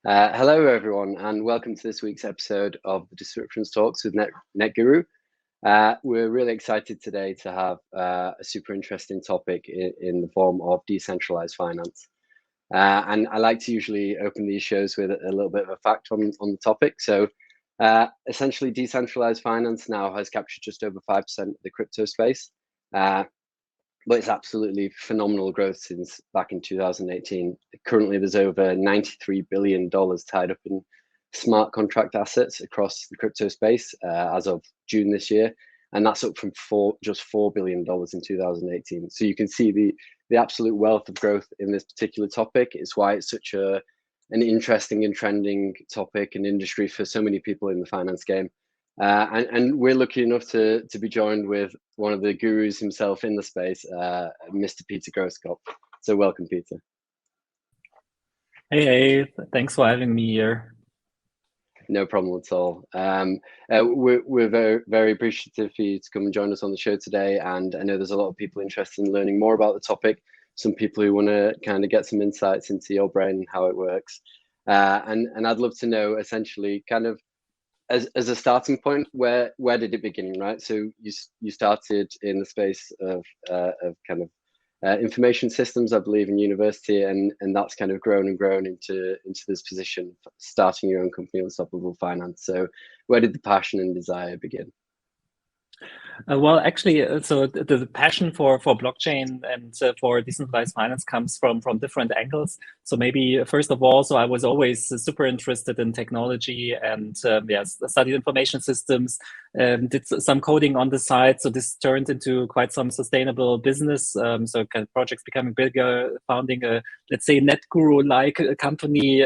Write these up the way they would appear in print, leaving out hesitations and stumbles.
Hello, everyone, and welcome to this week's episode of the Disruptions Talks with Netguru. We're really excited today to have a super interesting topic in the form of decentralized finance. And I like to usually open these shows with a little bit of a fact on the topic. So essentially, decentralized finance now has captured just over 5% of the crypto space. But it's absolutely phenomenal growth since back in 2018. Currently, there's over $93 billion tied up in smart contract assets across the crypto space as of June this year. And that's up from just $4 billion in 2018. So you can see the absolute wealth of growth in this particular topic. It's why it's such an interesting and trending topic and industry for so many people in the finance game. And we're lucky enough to be joined with one of the gurus himself in the space, Mr. Peter Grosskopf. So welcome, Peter. Hey, thanks for having me here. No problem at all. We're very, very appreciative for you to come and join us on the show today. And I know there's a lot of people interested in learning more about the topic. Some people who want to kind of get some insights into your brain and how it works. And I'd love to know essentially kind of as a starting point, where did it begin, right? So you started in the space of kind of information systems, I believe, in university, and that's kind of grown and grown into this position, starting your own company, Unstoppable Finance. So where did the passion and desire begin? Well, actually, so the passion for blockchain and for decentralized finance comes from different angles. So maybe first of all, so I was always super interested in technology and studied information systems, did some coding on the side. So this turned into quite some sustainable business. So kind of projects becoming bigger, founding a, let's say, Netguru-like company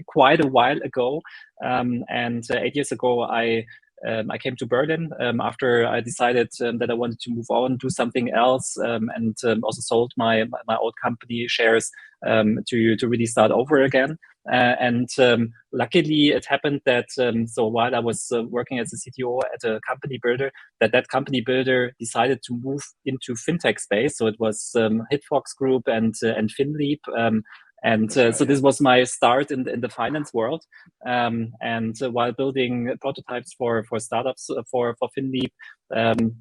quite a while ago. And 8 years ago, I came to Berlin after I decided that I wanted to move on, do something else, and also sold my old company shares to really start over again. And luckily, it happened that so while I was working as a CTO at a company builder, that company builder decided to move into fintech space. So it was Hitfox Group and FinLeap. So this was my start in the finance world. While building prototypes for startups for FinLeap,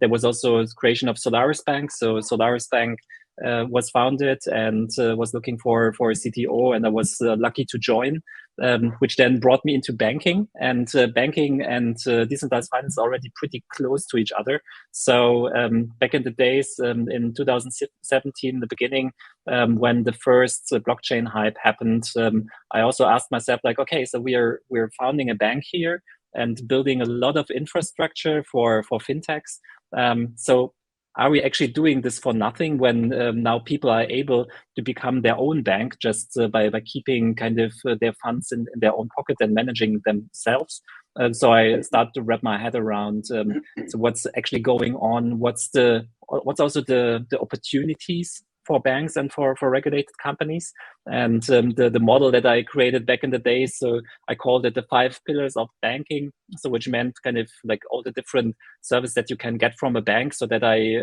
there was also creation of Solaris Bank. So Solaris Bank was founded and was looking for a CTO, and I was lucky to join, which then brought me into banking. And banking and decentralized finance is already pretty close to each other. So back in the days, in 2017, the beginning, when the first blockchain hype happened, I also asked myself, like, okay, so we're founding a bank here and building a lot of infrastructure for fintechs. So are we actually doing this for nothing when now people are able to become their own bank just by keeping kind of their funds in their own pocket and managing themselves? So I started to wrap my head around so what's actually going on, what's also the opportunities for banks and for regulated companies. And the model that I created back in the day, so I called it the 5 pillars of banking. So which meant kind of like all the different services that you can get from a bank, so that I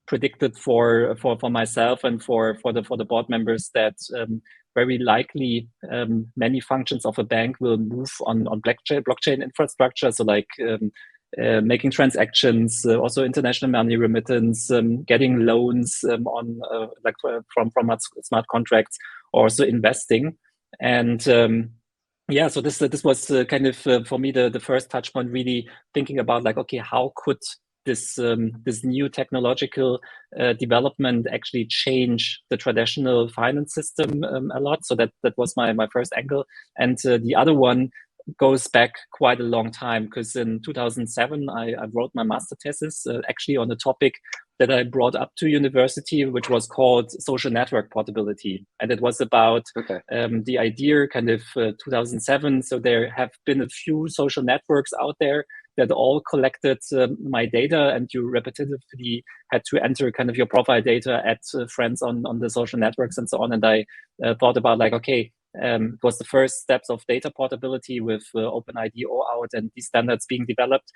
predicted for myself and for the board members that very likely many functions of a bank will move on blockchain infrastructure. So like making transactions, also international money remittance, getting loans on from smart contracts, also investing. And so this was kind of for me the first touch point, really thinking about like, okay, how could this new technological development actually change the traditional finance system a lot? So that was my first angle. And the other one goes back quite a long time, because in 2007 I wrote my master thesis actually on a topic that I brought up to university, which was called social network portability, and it was about the idea kind of 2007. So there have been a few social networks out there that all collected my data, and you repetitively had to enter kind of your profile data at friends on the social networks and so on. And I thought about like, okay, it was the first steps of data portability with OpenID OAuth and these standards being developed.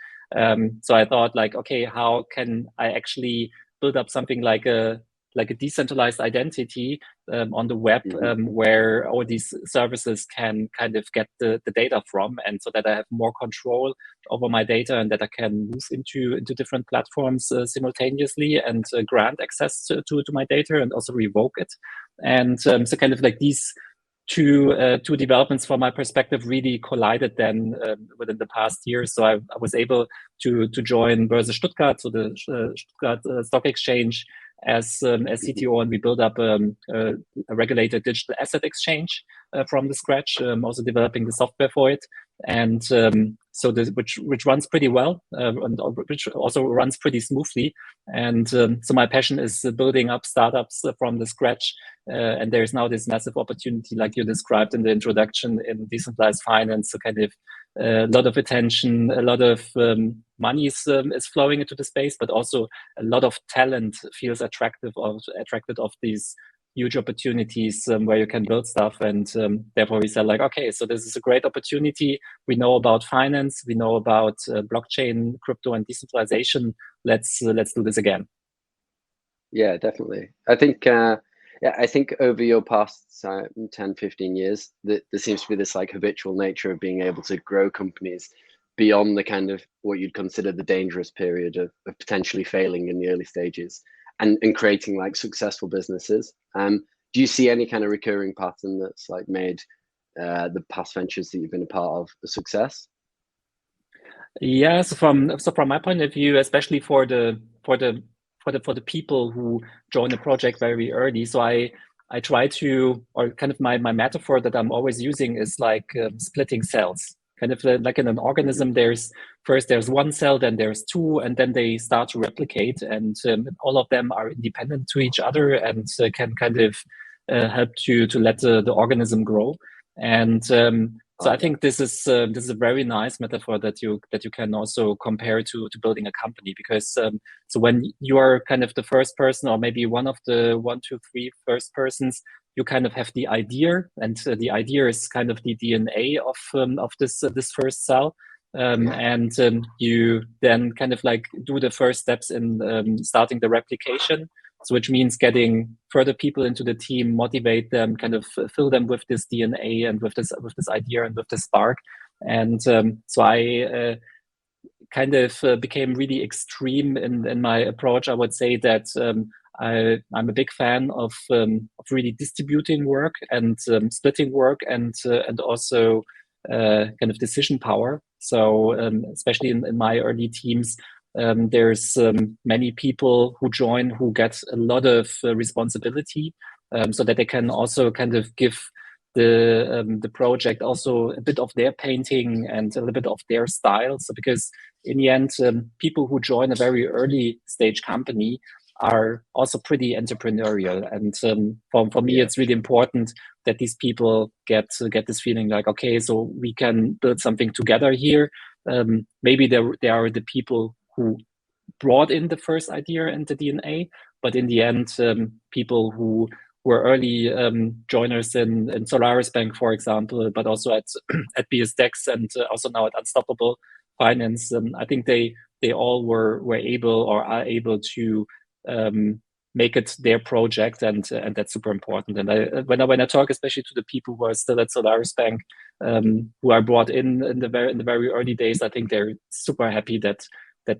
So I thought like, okay, how can I actually build up something like a like a decentralized identity on the web, where all these services can kind of get the data from, and so that I have more control over my data and that I can move into different platforms simultaneously and grant access to my data and also revoke it. And so kind of like these two developments from my perspective really collided then within the past year. So I was able to join Börse Stuttgart, so the Stuttgart Stock Exchange, as CTO, and we built up a regulated digital asset exchange from the scratch, also developing the software for it. And so which runs pretty well, and which also runs pretty smoothly. And so my passion is building up startups from the scratch. And there's now this massive opportunity, like you described in the introduction, in decentralized finance. So kind of a lot of attention, a lot of money is flowing into the space, but also a lot of talent feels attracted of these huge opportunities where you can build stuff. And therefore we said, like, okay, so this is a great opportunity. We know about finance, we know about blockchain, crypto, and decentralization. Let's do this again. Yeah, definitely. I think I think over your past 10, 15 years, there seems to be this like habitual nature of being able to grow companies beyond the kind of what you'd consider the dangerous period of potentially failing in the early stages and creating like successful businesses. Do you see any kind of recurring pattern that's like made the past ventures that you've been a part of a success? Yeah, so from my point of view, especially for the people who join the project very early. So I try to, or kind of my metaphor that I'm always using is like splitting cells. Kind of like in an organism, there's one cell, then there's two, and then they start to replicate, and all of them are independent to each other and can kind of help to let the organism grow. And so I think this is a very nice metaphor that you can also compare to building a company, because so when you are kind of the first person, or maybe one of the 1, 2, 3 first persons, you kind of have the idea, and the idea is kind of the DNA of this first cell, and you then kind of like do the first steps in starting the replication. So which means getting further people into the team, motivate them, kind of fill them with this DNA and with this idea and with this spark. And so I kind of became really extreme in my approach. I would say that I'm a big fan of really distributing work and splitting work and also kind of decision power. So especially in my early teams, there's many people who join who get a lot of responsibility, so that they can also kind of give the project also a bit of their painting and a little bit of their style. So because in the end, people who join a very early stage company are also pretty entrepreneurial, and for me, it's really important that these people get this feeling like, okay, so we can build something together here. Maybe they are the people who brought in the first idea and the DNA, but in the end, people who were early joiners in Solaris Bank, for example, but also at BSDEX and also now at Unstoppable Finance, I think they all were able or are able to make it their project, and that's super important. And when I talk, especially to the people who are still at Solaris Bank, who are brought in the very early days, I think they're super happy that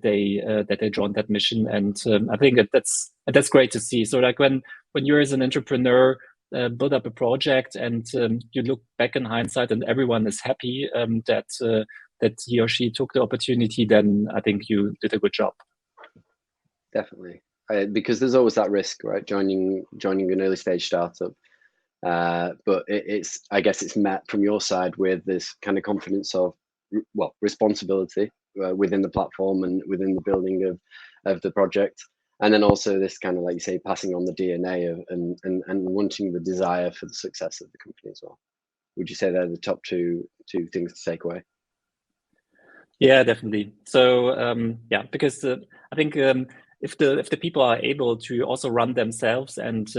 they joined that mission, and I think that's great to see. So like when you're as an entrepreneur build up a project and you look back in hindsight and everyone is happy that he or she took the opportunity, then I think you did a good job. Definitely, because there's always that risk, right? Joining an early stage startup, but I guess it's met from your side with this kind of confidence of responsibility within the platform and within the building of the project, and then also this kind of, like you say, passing on the DNA of and wanting the desire for the success of the company as well. Would you say they're the top two things to take away? Yeah, definitely. So because I think if the people are able to also run themselves and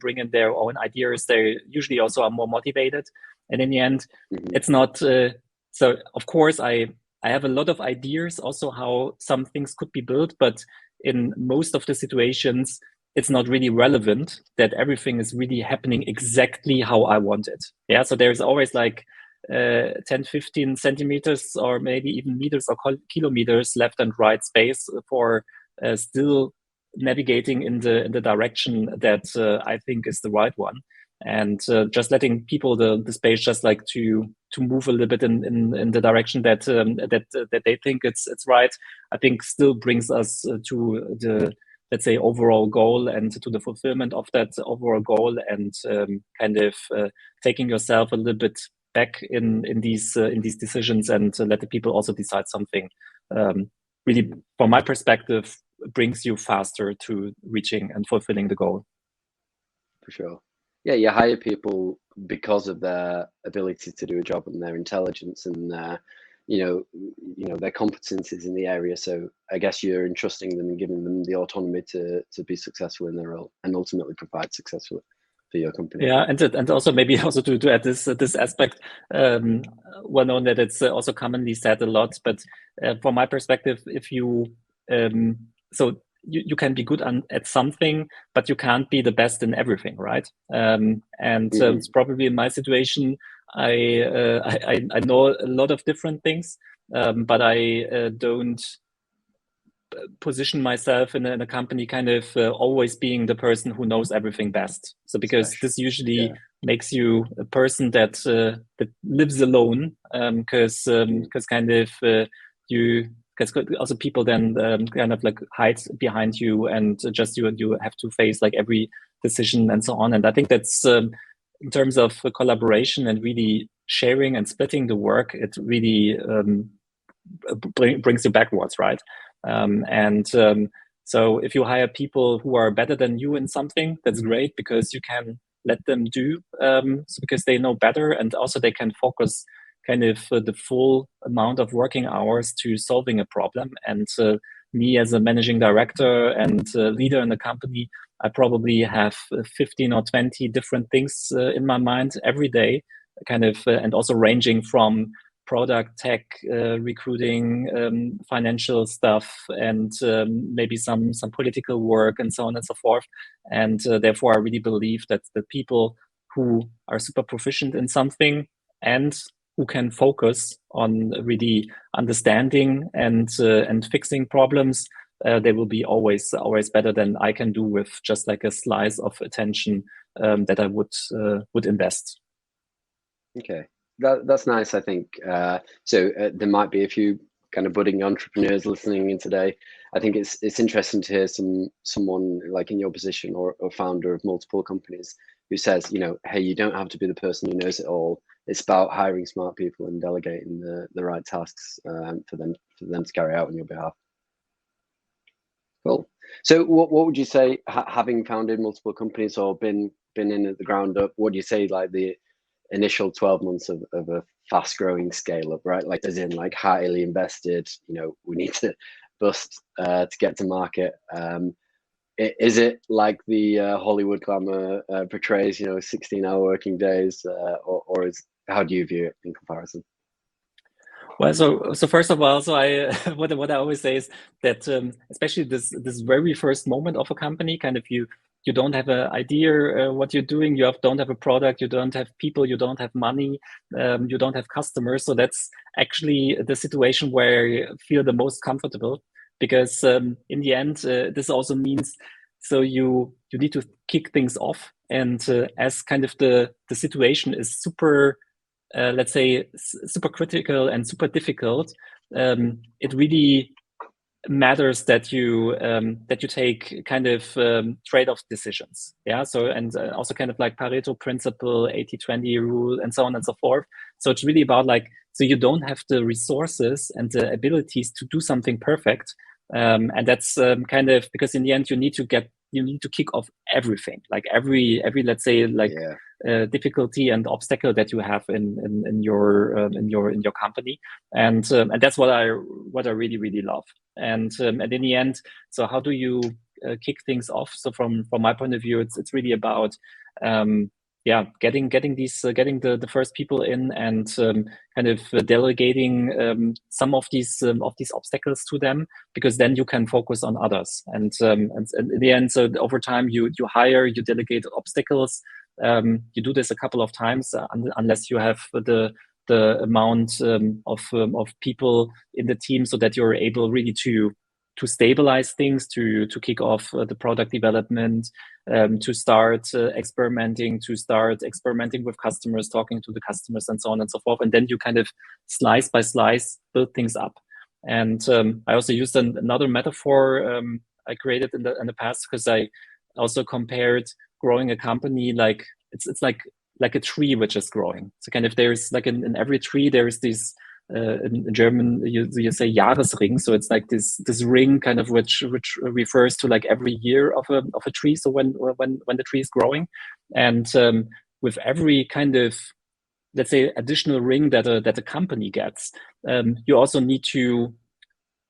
bring in their own ideas, they usually also are more motivated. And in the end, it's not. So of course, I have a lot of ideas also how some things could be built, but in most of the situations, it's not really relevant that everything is really happening exactly how I want it. Yeah. So there's always like 10, 15 centimeters or maybe even meters or kilometers left and right space for still navigating in the direction that I think is the right one. And just letting people the space just like to move a little bit in the direction that that they think it's right, I think still brings us to the, let's say, overall goal and to the fulfillment of that overall goal, and kind of taking yourself a little bit back in these decisions, and let the people also decide something. Really, from my perspective, brings you faster to reaching and fulfilling the goal. For sure. Yeah, you hire people because of their ability to do a job and their intelligence and you know their competencies in the area. So I guess you're entrusting them and giving them the autonomy to be successful in their role and ultimately provide success for your company. Yeah, and also maybe also to add this aspect, well known that it's also commonly said a lot, but from my perspective, if you so you can be good at something, but you can't be the best in everything, right? It's probably in my situation, I know a lot of different things, but I don't position myself in a company kind of always being the person who knows everything best. So because this usually makes you a person that that lives alone, because kind of you. Because also people then kind of like hide behind you, and just you have to face like every decision and so on. And I think that's in terms of collaboration and really sharing and splitting the work, it really brings you backwards, right? So if you hire people who are better than you in something, that's great, because you can let them do so because they know better, and also they can focus kind of the full amount of working hours to solving a problem. And me as a managing director and leader in the company, I probably have 15 or 20 different things in my mind every day, kind of, and also ranging from product, tech, recruiting, financial stuff, and maybe some political work and so on and so forth. And therefore, I really believe that the people who are super proficient in something and who can focus on really understanding and fixing problems, they will be always better than I can do with just like a slice of attention that I would invest. Okay, that's nice. I think so. There might be a few kind of budding entrepreneurs listening in today. I think it's interesting to hear someone like in your position or founder of multiple companies who says, you know, hey, you don't have to be the person who knows it all. It's about hiring smart people and delegating the right tasks for them to carry out on your behalf. Cool. So what would you say, having founded multiple companies or been in at the ground up, what do you say like the initial 12 months of a fast growing scale up, right? Like as in like highly invested, you know, we need to bust to get to market. Is it like the Hollywood glamour portrays, you know, 16-hour working days, or is, how do you view it in comparison? Well, so first of all, so I what I always say is that especially this very first moment of a company, kind of you don't have an idea what you're doing, don't have a product, you don't have people, you don't have money, you don't have customers. So that's actually the situation where you feel the most comfortable, because in the end, this also means so you need to kick things off, and as kind of the situation is super. Let's say super critical and super difficult, it really matters that you take kind of trade-off decisions. Yeah. So, and also kind of like Pareto principle, 80-20 rule, and so on and so forth. So it's really about like, so you don't have the resources and the abilities to do something perfect. And that's kind of, because in the end you need to kick off everything, like every let's say like difficulty and obstacle that you have in your company, and that's what I really love. And in the end, so how do you kick things off? So from my point of view, it's really about getting the first people in, and kind of delegating some of these obstacles to them, because then you can focus on others. And in the end, so over time you hire, you delegate obstacles. You do this a couple of times, unless you have the amount of people in the team, so that you're able really to stabilize things, to kick off the product development, to start experimenting with customers, talking to the customers, and so on and so forth. And then you kind of slice by slice build things up. And I also used another metaphor I created in the past, because I also compared growing a company like it's like a tree which is growing. So kind of there's like in every tree there's this in German you say Jahresring, so it's like this ring kind of which refers to like every year of a tree. So when the tree is growing, and with every kind of, let's say, additional ring that a company gets, you also need to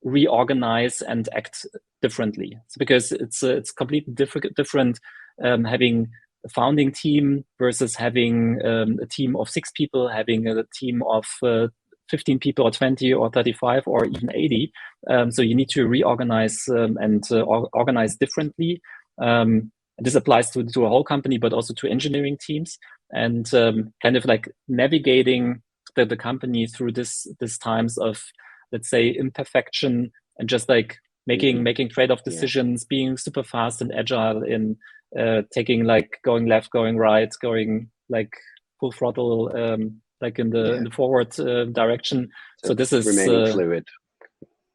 reorganize and act differently. So because it's completely different having a founding team versus having a team of 6 people, having a team of 15 people or 20 or 35 or even 80. So you need to reorganize and organize differently. This applies to a whole company, but also to engineering teams, and kind of like navigating the company through this times of, let's say, imperfection, and just like making trade-off decisions, being super fast and agile in taking, like, going left, going right, going like full throttle, like in the forward direction. So this is remaining fluid.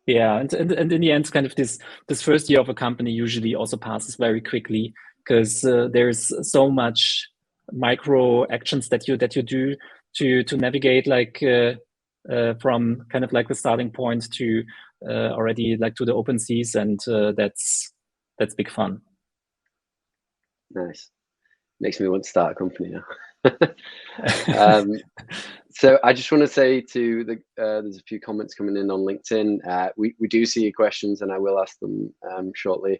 Yeah, and in the end, kind of this first year of a company usually also passes very quickly, because there's so much micro actions that you do to navigate, like from kind of like the starting point to already like to the open seas, and that's big fun. Nice. Makes me want to start a company now. So I just want to say to there's a few comments coming in on LinkedIn. We do see your questions, and I will ask them shortly,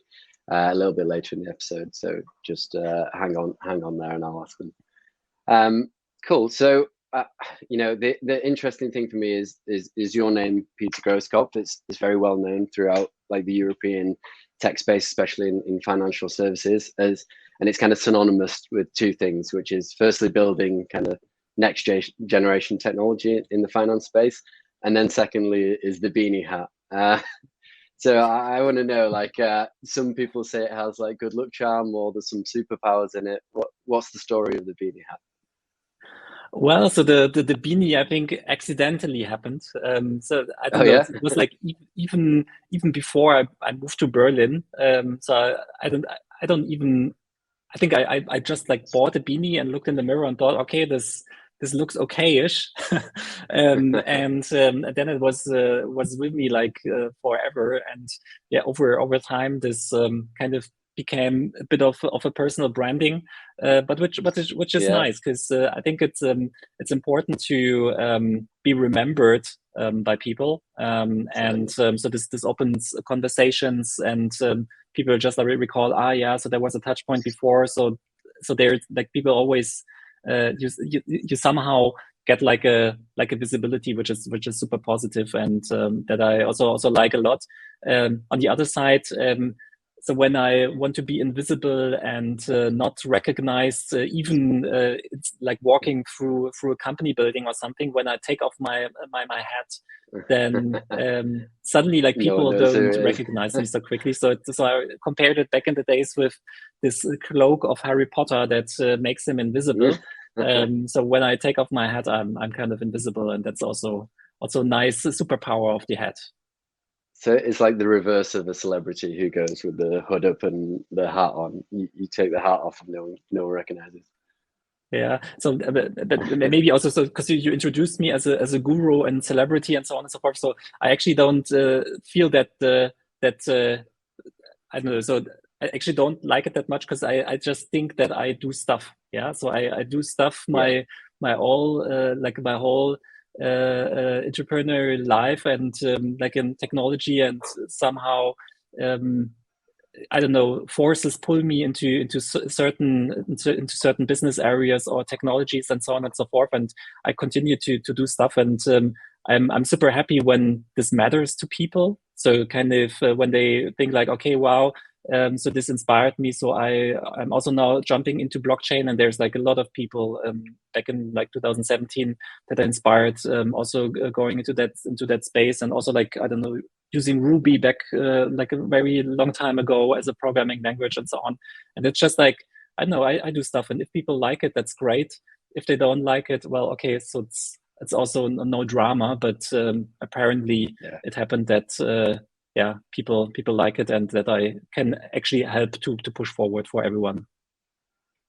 a little bit later in the episode. So just hang on there, and I'll ask them. Cool. So the interesting thing for me is your name, Peter Grosskopf. It's very well known throughout like the European tech space, especially in financial services, and it's kind of synonymous with two things, which is firstly building kind of next generation technology in the finance space, and then secondly is the Beanie Hat. So I want to know, like, some people say it has like good luck charm, or there's some superpowers in it. What's the story of the Beanie Hat? Well, so the beanie, I think, accidentally happened. So I don't know. It was like even before I moved to Berlin. So I think I just like bought a beanie and looked in the mirror and thought, okay, this looks okay-ish, and then it was with me like forever. And yeah, over time, this kind of became a bit of a personal branding, but which is nice, because I think it's important to be remembered by people, and so this opens conversations, and people just recall, so there was a touch point before, so there's like people always you somehow get like a visibility which is super positive, and that I also like a lot. On the other side, so when I want to be invisible and not recognized, even it's like walking through a company building or something, when I take off my hat, then suddenly like people don't recognize me so quickly. So I compared it back in the days with this cloak of Harry Potter that makes him invisible. So when I take off my hat, I'm kind of invisible, and that's also a nice superpower of the hat. So it's like the reverse of a celebrity who goes with the hood up and the hat on. You take the hat off and no one recognizes. Yeah. So but maybe also, so because you introduced me as a guru and celebrity and so on and so forth. So I actually don't feel that I don't know. So I actually don't like it that much, because I just think that I do stuff. Yeah. So I do stuff my whole entrepreneurial life, and like in technology, and somehow I don't know, forces pull me into certain business areas or technologies and so on and so forth, and I continue to do stuff. And I'm super happy when this matters to people. So kind of when they think like, okay, wow. So this inspired me. So I'm also now jumping into blockchain, and there's like a lot of people back in like 2017 that are inspired, also going into that space, and also like, I don't know, using Ruby back like a very long time ago as a programming language and so on. And it's just like, I don't know, I do stuff, and if people like it, that's great. If they don't like it, well, okay, so it's also no drama. But apparently, it happened that people like it, and that I can actually help to push forward for everyone.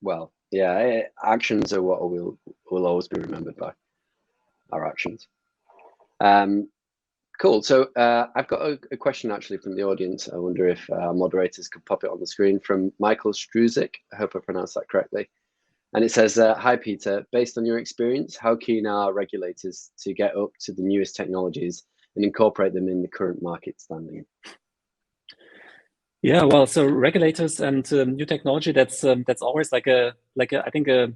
Well, yeah, actions are what will always be remembered by, our actions. Cool. So I've got a question actually from the audience. I wonder if moderators could pop it on the screen, from Michael Struzik. I hope I pronounced that correctly. And it says, hi, Peter. Based on your experience, how keen are regulators to get up to the newest technologies and incorporate them in the current market standing? Yeah, well, so regulators and new technology, that's always like a I think a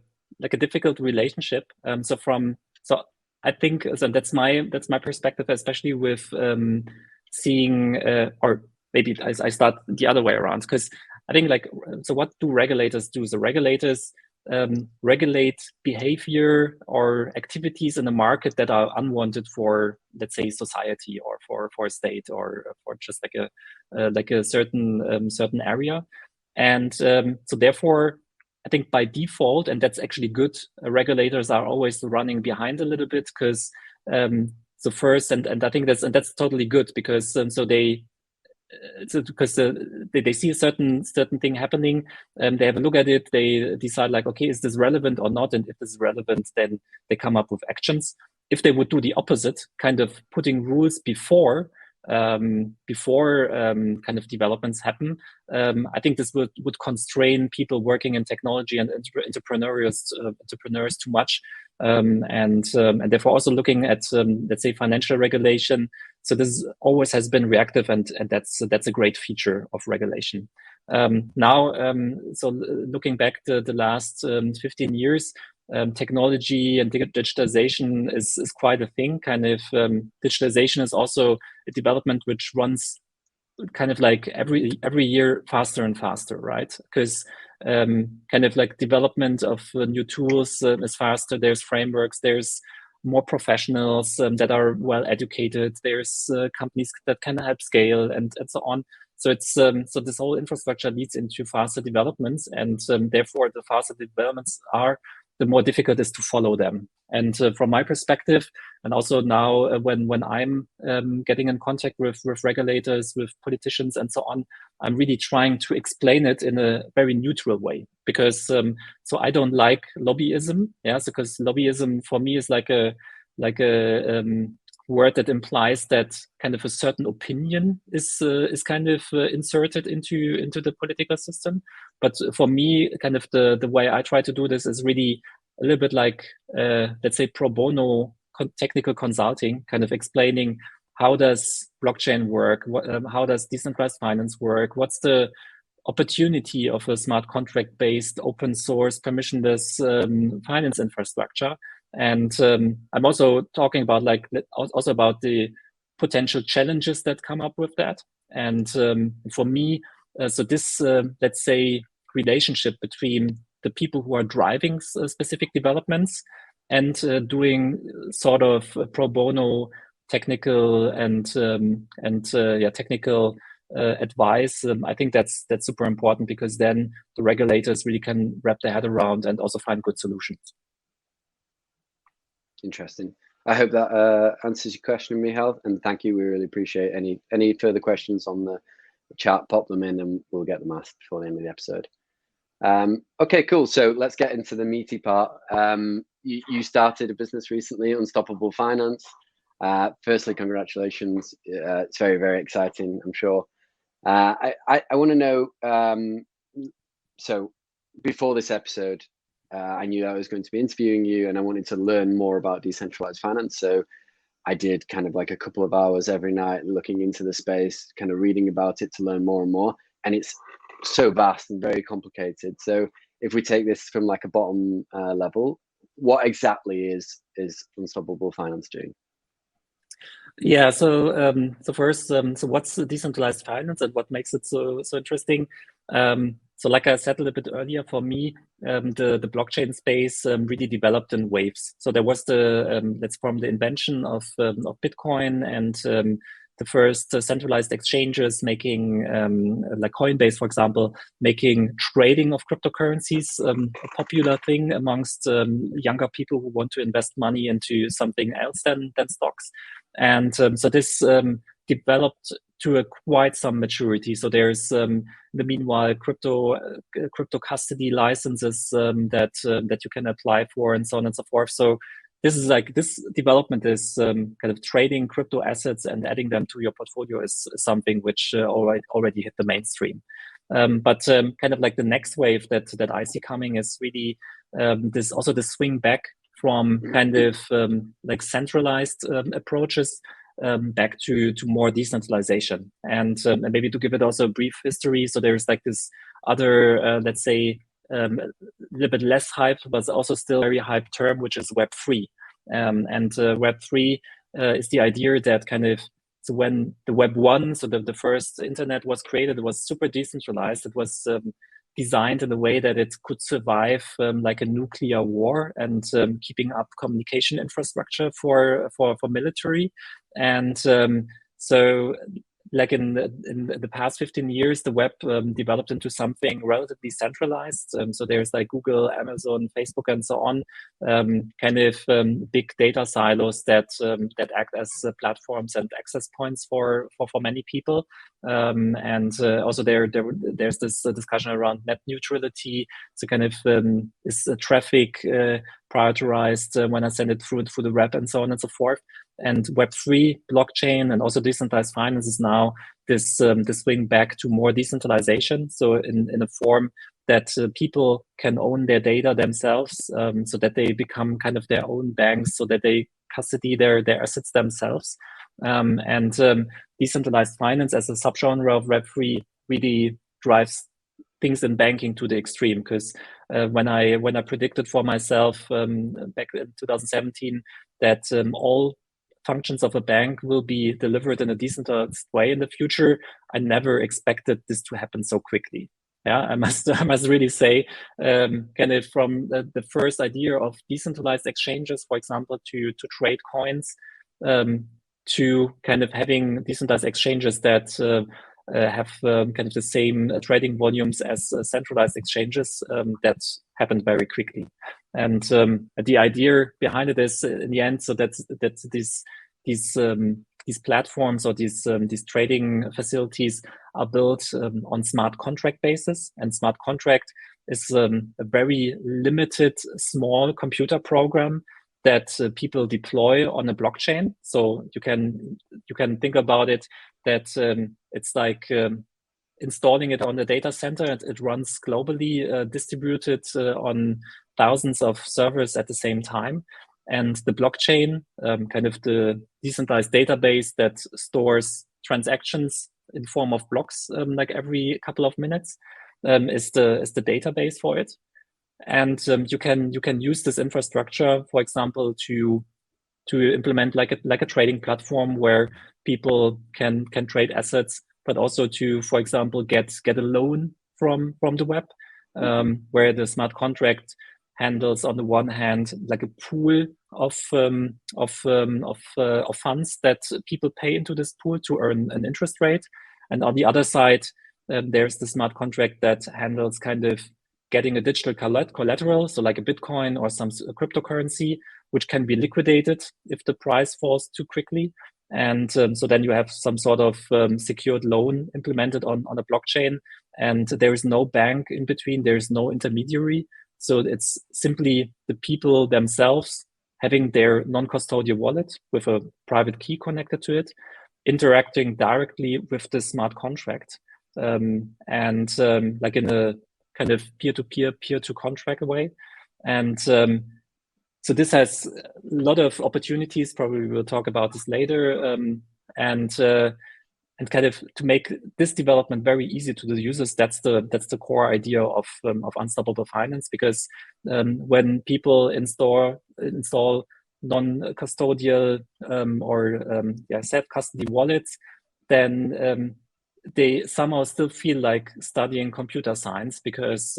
difficult relationship. So I think so that's my perspective, especially with seeing or maybe I start the other way around, because I think like, so what do regulators do? So regulators regulate behavior or activities in the market that are unwanted for, let's say, society, or for a state, or for just like a certain area. And so therefore, I think by default, and that's actually good, regulators are always running behind a little bit, because so first, and I think that's totally good, because so they because they see a certain thing happening, they have a look at it, they decide like, okay, is this relevant or not? And if this is relevant, then they come up with actions. If they would do the opposite, kind of putting rules before kind of developments happen, I think this would constrain people working in technology and entrepreneurs too much, and therefore also looking at let's say financial regulation. So this always has been reactive, and that's a great feature of regulation. Now, so looking back the last 15 years, technology and digitalization is quite a thing. Kind of digitalization is also a development which runs kind of like every year faster and faster, right? Because kind of like development of new tools is faster. There's frameworks. There's more professionals that are well educated. There's companies that can help scale, and so on. So it's so this whole infrastructure leads into faster developments, and therefore the faster the developments are, the more difficult it is to follow them. And from my perspective, and also now when I'm getting in contact with regulators, with politicians, and so on, I'm really trying to explain it in a very neutral way, because so I don't like lobbyism, because lobbyism for me is like a word that implies that kind of a certain opinion is kind of inserted into the political system. But for me, kind of the way I try to do this is really a little bit like let's say pro bono technical consulting, kind of explaining how does blockchain work, how does decentralized finance work, what's the opportunity of a smart contract based open source permissionless finance infrastructure. And I'm also talking about about the potential challenges that come up with that. And for me, so this let's say relationship between the people who are driving specific developments and doing sort of pro bono technical and technical advice, I think that's super important, because then the regulators really can wrap their head around and also find good solutions. Interesting. I hope that answers your question, Michal, and thank you. We really appreciate any further questions on the chat. Pop them in, and we'll get them asked before the end of the episode. Okay, cool. So let's get into the meaty part. You started a business recently, Unstoppable Finance. Firstly, congratulations. It's very, very exciting, I'm sure. I want to know, so before this episode, I knew I was going to be interviewing you, and I wanted to learn more about decentralized finance. So I did kind of like a couple of hours every night looking into the space, kind of reading about it to learn more and more. and it's so vast and very complicated. So if we take this from like a bottom level, what exactly is Unstoppable Finance doing? Yeah, so first, so what's decentralized finance and what makes it so interesting? So like I said a little bit earlier, for me, the blockchain space really developed in waves. So there was that's from the invention of Bitcoin and the first centralized exchanges making, like Coinbase, for example, making trading of cryptocurrencies a popular thing amongst younger people who want to invest money into something else than stocks. And so this developed to a quite some maturity. So there's in the meanwhile crypto custody licenses that you can apply for, and so on and so forth. So this development is kind of trading crypto assets and adding them to your portfolio is something which already hit the mainstream. But kind of like the next wave that I see coming is really this swing back from kind of like centralized approaches back to more decentralization. And maybe to give it also a brief history, so there's like this other, let's say, a little bit less hype, but also still very hype term, which is Web3. And Web3 is the idea that kind of, so when the Web 1, so the first internet was created, it was super decentralized. It was designed in a way that it could survive like a nuclear war and keeping up communication infrastructure for military. And so like in the past 15 years, the web developed into something relatively centralized. So there's like Google, Amazon, Facebook, and so on, kind of big data silos that act as platforms and access points for many people. And also there's this discussion around net neutrality. So kind of is traffic prioritized when I send it through the web, and so on and so forth. And Web3, blockchain, and also decentralized finance is now this swing back to more decentralization. So in a form that people can own their data themselves, so that they become kind of their own banks, so that they custody their assets themselves. And decentralized finance as a subgenre of Web3 really drives things in banking to the extreme, because when I predicted for myself back in 2017 that all functions of a bank will be delivered in a decentralized way in the future, I never expected this to happen so quickly. Yeah, I must really say, kind of from the first idea of decentralized exchanges, for example, to trade coins, to kind of having decentralized exchanges that have kind of the same trading volumes as centralized exchanges, that happened very quickly. And the idea behind it is, in the end, so that these platforms or these trading facilities are built on smart contract basis, and smart contract is a very limited, small computer program that people deploy on a blockchain. So you can think about it that it's like installing it on the data center. It runs globally, distributed on thousands of servers at the same time. And the blockchain, kind of the decentralized database that stores transactions in form of blocks, like every couple of minutes, is the database for it. And you can use this infrastructure, for example, to implement like a trading platform where people can trade assets, but also to, for example, get a loan from the web, where the smart contract handles, on the one hand, like a pool of funds that people pay into this pool to earn an interest rate, and on the other side, there's the smart contract that handles kind of getting a digital collateral, so like a Bitcoin or some cryptocurrency, which can be liquidated if the price falls too quickly. And so then you have some sort of secured loan implemented on a blockchain, and there is no bank in between, there is no intermediary. So it's simply the people themselves having their non-custodial wallet with a private key connected to it, interacting directly with the smart contract, and like in a kind of peer-to-peer, peer-to-contract way. And so this has a lot of opportunities. Probably we'll talk about this later. And kind of to make this development very easy to the users. That's the core idea of Unstoppable Finance, because when people install non-custodial or self-custody wallets, then they somehow still feel like studying computer science, because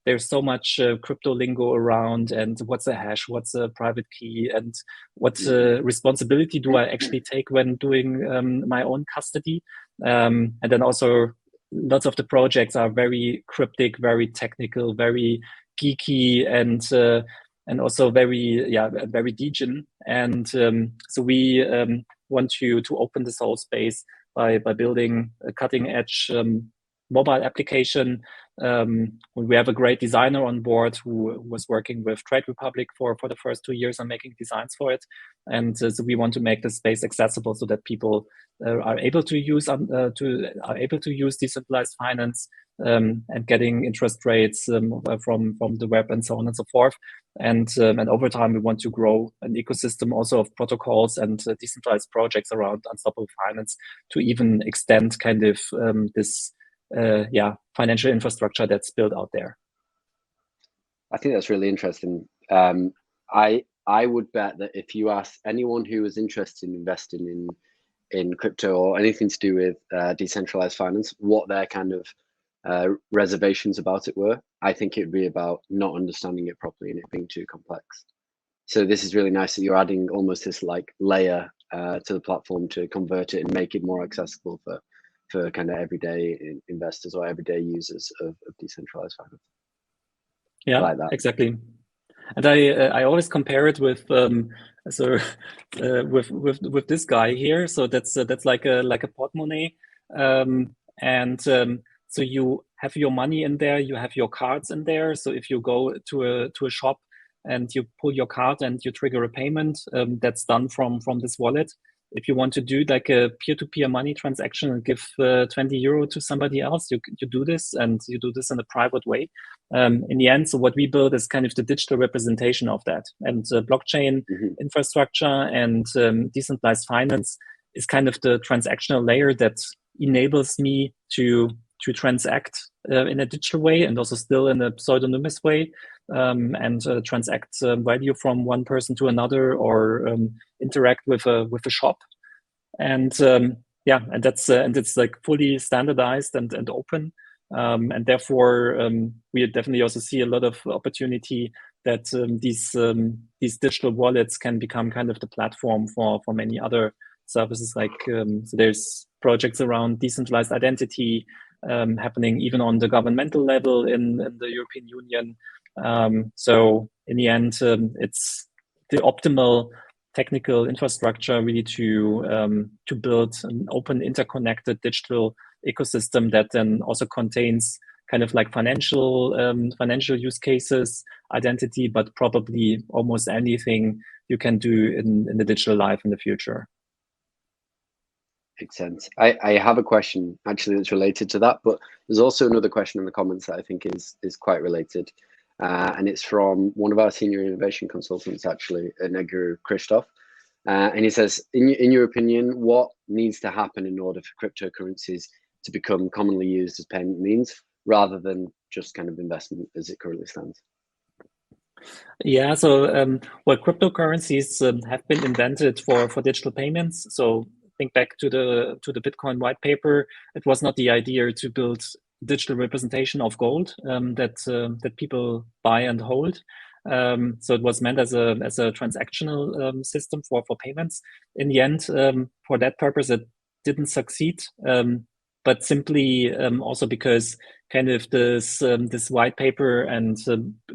there's so much crypto lingo around, and what's a hash, what's a private key, and what responsibility do I actually take when doing my own custody. And then also lots of the projects are very cryptic, very technical, very geeky, and also very degen. And so we want to open this whole space by building a cutting edge mobile application. We have a great designer on board who was working with Trade Republic for the first 2 years on making designs for it. And so we want to make the space accessible so that people are able to use decentralized finance and getting interest rates from the web and so on and so forth. And over time, we want to grow an ecosystem also of protocols and decentralized projects around Unstoppable Finance to even extend kind of this financial infrastructure that's built out there. I think that's really interesting. I would bet that if you ask anyone who is interested in investing in crypto or anything to do with decentralized finance, what their kind of reservations about it were, I think it would be about not understanding it properly and it being too complex. So this is really nice that you're adding almost this like layer to the platform to convert it and make it more accessible for kind of everyday investors or everyday users of decentralized finance. Yeah, like that. Exactly. And I always compare it with with this guy here. So that's like a portemonnaie, so you have your money in there, you have your cards in there. So if you go to a shop and you pull your card and you trigger a payment, that's done from this wallet. If you want to do like a peer-to-peer money transaction and give 20 euro to somebody else, you do this, and you do this in a private way. In the end, so what we build is kind of the digital representation of that. And blockchain infrastructure and decentralized finance is kind of the transactional layer that enables me to transact in a digital way and also still in a pseudonymous way, and transact value from one person to another, or interact with a shop. And and it's like fully standardized and open. And therefore, we definitely also see a lot of opportunity that these digital wallets can become kind of the platform for many other services. Like so there's projects around decentralized identity happening even on the governmental level in the European Union. So in the end, it's the optimal technical infrastructure really to build an open, interconnected digital ecosystem that then also contains kind of like financial use cases, identity, but probably almost anything you can do in the digital life in the future. Makes sense. I have a question actually that's related to that, but there's also another question in the comments that I think is quite related. And it's from one of our senior innovation consultants, actually, Netguru Christoph. And he says, in your opinion, what needs to happen in order for cryptocurrencies to become commonly used as payment means rather than just kind of investment as it currently stands? Yeah, so cryptocurrencies have been invented for digital payments. So think back to the Bitcoin white paper. It was not the idea to build digital representation of gold that people buy and hold. So it was meant as a transactional system for payments. In the end, for that purpose, it didn't succeed. But simply also because kind of this white paper and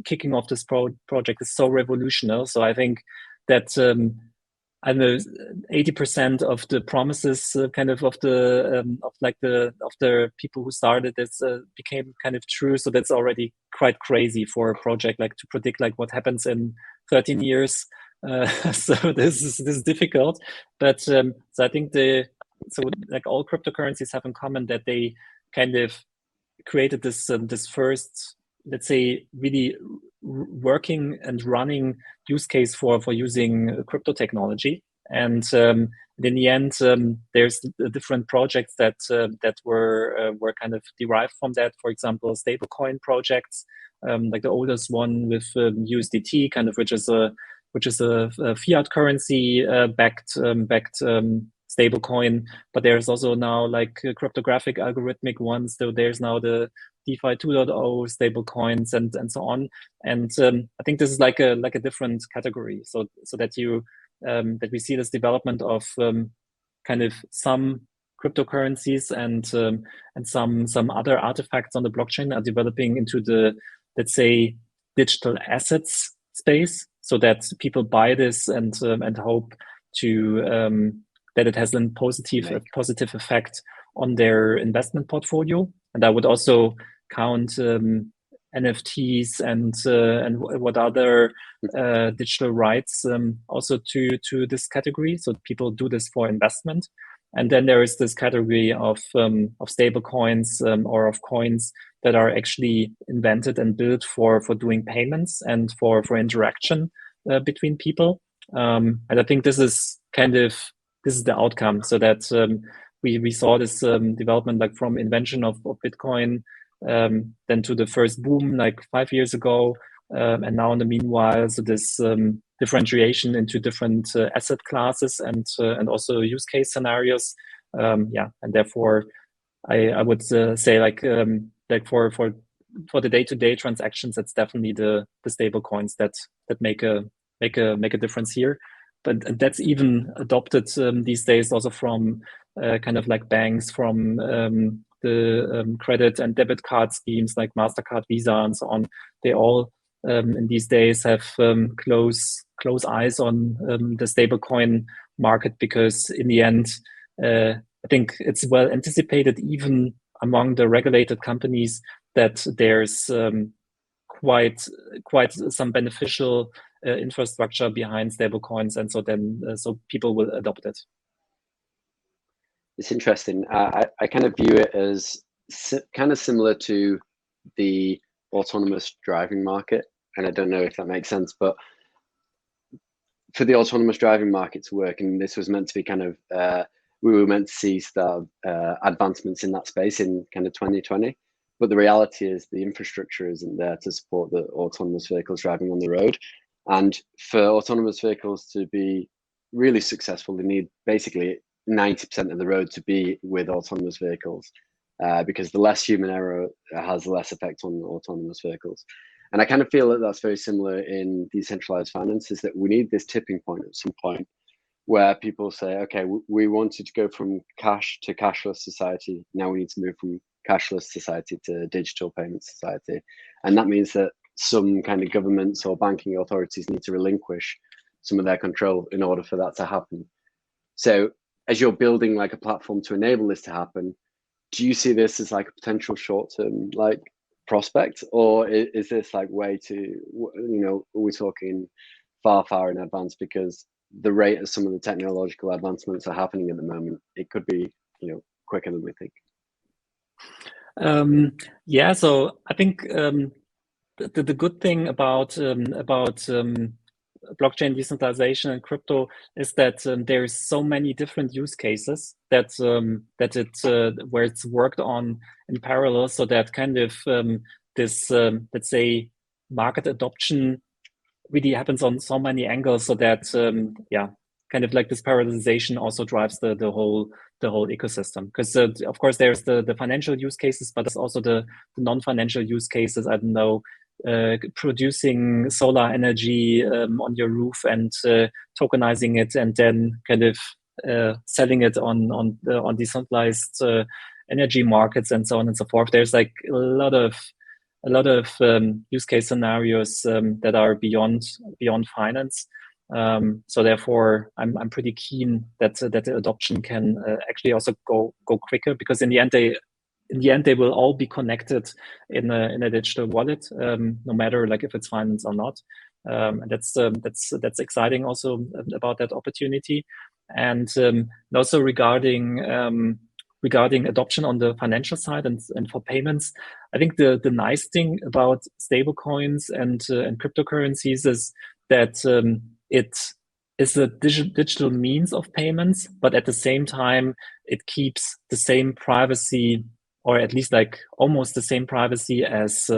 kicking off this project is so revolutionary. So I think that I don't know, 80% of the promises of the people who started this became kind of true. So that's already quite crazy for a project like to predict like what happens in 13 years. So this is difficult, but so I think like all cryptocurrencies have in common that they kind of created this first, let's say, really working and running use case for using crypto technology. And in the end, there's different projects that were kind of derived from that. For example, stablecoin projects, like the oldest one with USDT, kind of which is a fiat currency backed stablecoin. But there's also now like cryptographic algorithmic ones. So there's now the DeFi 2.0 stablecoins and so on. And I think this is like a different category. So that you that we see this development of kind of some cryptocurrencies and some other artifacts on the blockchain are developing into the, let's say, digital assets space, so that people buy this and hope to that it has a positive effect on their investment portfolio. And I would also count NFTs and what other digital rights also to this category. So people do this for investment. And then there is this category of stable coins or of coins that are actually invented and built for doing payments and for interaction between people. And I think this is the outcome. So that we saw this development like from invention of Bitcoin, then to the first boom like 5 years ago, and now in the meanwhile, so this differentiation into different asset classes and also use case scenarios. And therefore, I would say like for the day-to-day transactions, that's definitely the stable coins that make a difference here. But that's even adopted these days also from kind of like banks, from the credit and debit card schemes like MasterCard, Visa, and so on. They all in these days have close eyes on the stablecoin market, because in the end, I think it's well anticipated even among the regulated companies that there's quite some beneficial infrastructure behind stablecoins, and so people will adopt it. It's interesting. I kind of view it as kind of similar to the autonomous driving market, and I don't know if that makes sense, but for the autonomous driving market to work, and this was meant to be kind of we were meant to see advancements in that space in kind of 2020, but the reality is the infrastructure isn't there to support the autonomous vehicles driving on the road. And for autonomous vehicles to be really successful, they need basically 90% of the road to be with autonomous vehicles, because the less human error has less effect on autonomous vehicles. And I kind of feel that that's very similar in decentralized finance, is that we need this tipping point at some point where people say, okay, we wanted to go from cash to cashless society. Now we need to move from cashless society to digital payment society. And that means that some kind of governments or banking authorities need to relinquish some of their control in order for that to happen. So as you're building like a platform to enable this to happen, do you see this as like a potential short-term like prospect, or is this like way to, you know, are we talking far in advance? Because the rate of some of the technological advancements are happening at the moment, it could be, you know, quicker than we think. So I think the good thing about blockchain decentralization and crypto is that there's so many different use cases that where it's worked on in parallel, so that kind of this let's say market adoption really happens on so many angles, so that kind of like this parallelization also drives the whole ecosystem. Because of course there's the financial use cases, but there's also the non-financial use cases. I don't know, producing solar energy on your roof and tokenizing it, and then kind of selling it on decentralized energy markets and so on and so forth. There's like a lot of use case scenarios that are beyond finance. So therefore, I'm pretty keen that the adoption can actually also go quicker, because in the end they will all be connected in a digital wallet, no matter like if it's finance or not. And that's exciting also about that opportunity. And also regarding adoption on the financial side and for payments, I think the nice thing about stable coins and cryptocurrencies is that it is a digital means of payments, but at the same time, it keeps the same privacy, or at least like almost the same privacy as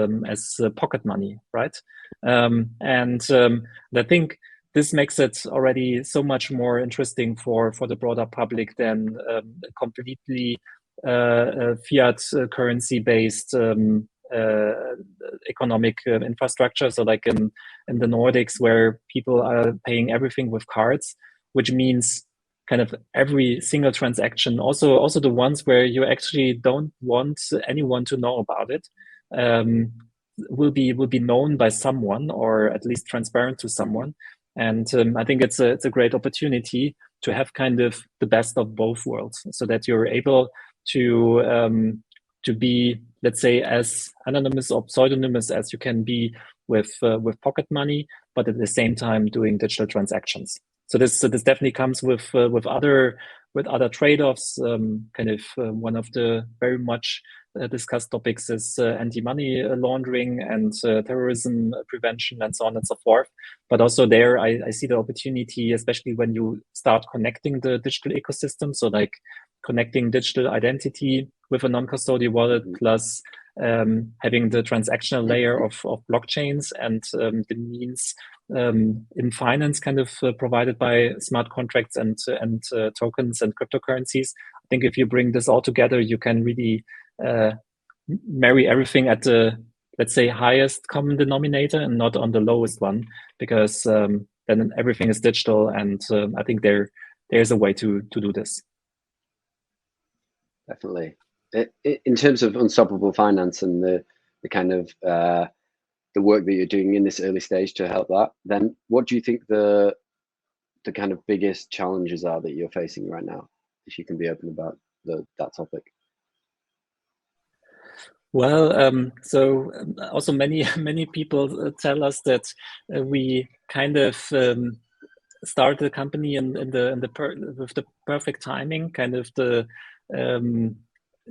pocket money, right? And I think this makes it already so much more interesting for the broader public than completely fiat currency based economic infrastructure. So like in the Nordics, where people are paying everything with cards, which means kind of every single transaction, also the ones where you actually don't want anyone to know about it, will be known by someone, or at least transparent to someone. And I think it's a great opportunity to have kind of the best of both worlds, so that you're able to be, let's say, as anonymous or pseudonymous as you can be with pocket money, but at the same time doing digital transactions. So this definitely comes with other trade-offs. One of the very much discussed topics is anti-money laundering and terrorism prevention and so on and so forth. But also there, I see the opportunity, especially when you start connecting the digital ecosystem. So like connecting digital identity with a non-custodial wallet, plus having the transactional layer of blockchains and the means in finance kind of provided by smart contracts and tokens and cryptocurrencies. I think if you bring this all together, you can really marry everything at the, let's say, highest common denominator and not on the lowest one, because then everything is digital. And I think there's a way to do this. Definitely. In terms of unstoppable finance and the kind of the work that you're doing in this early stage to help that, then what do you think the kind of biggest challenges are that you're facing right now, if you can be open about that topic? Well, so also many people tell us that we kind of start the company with the perfect timing. Kind of the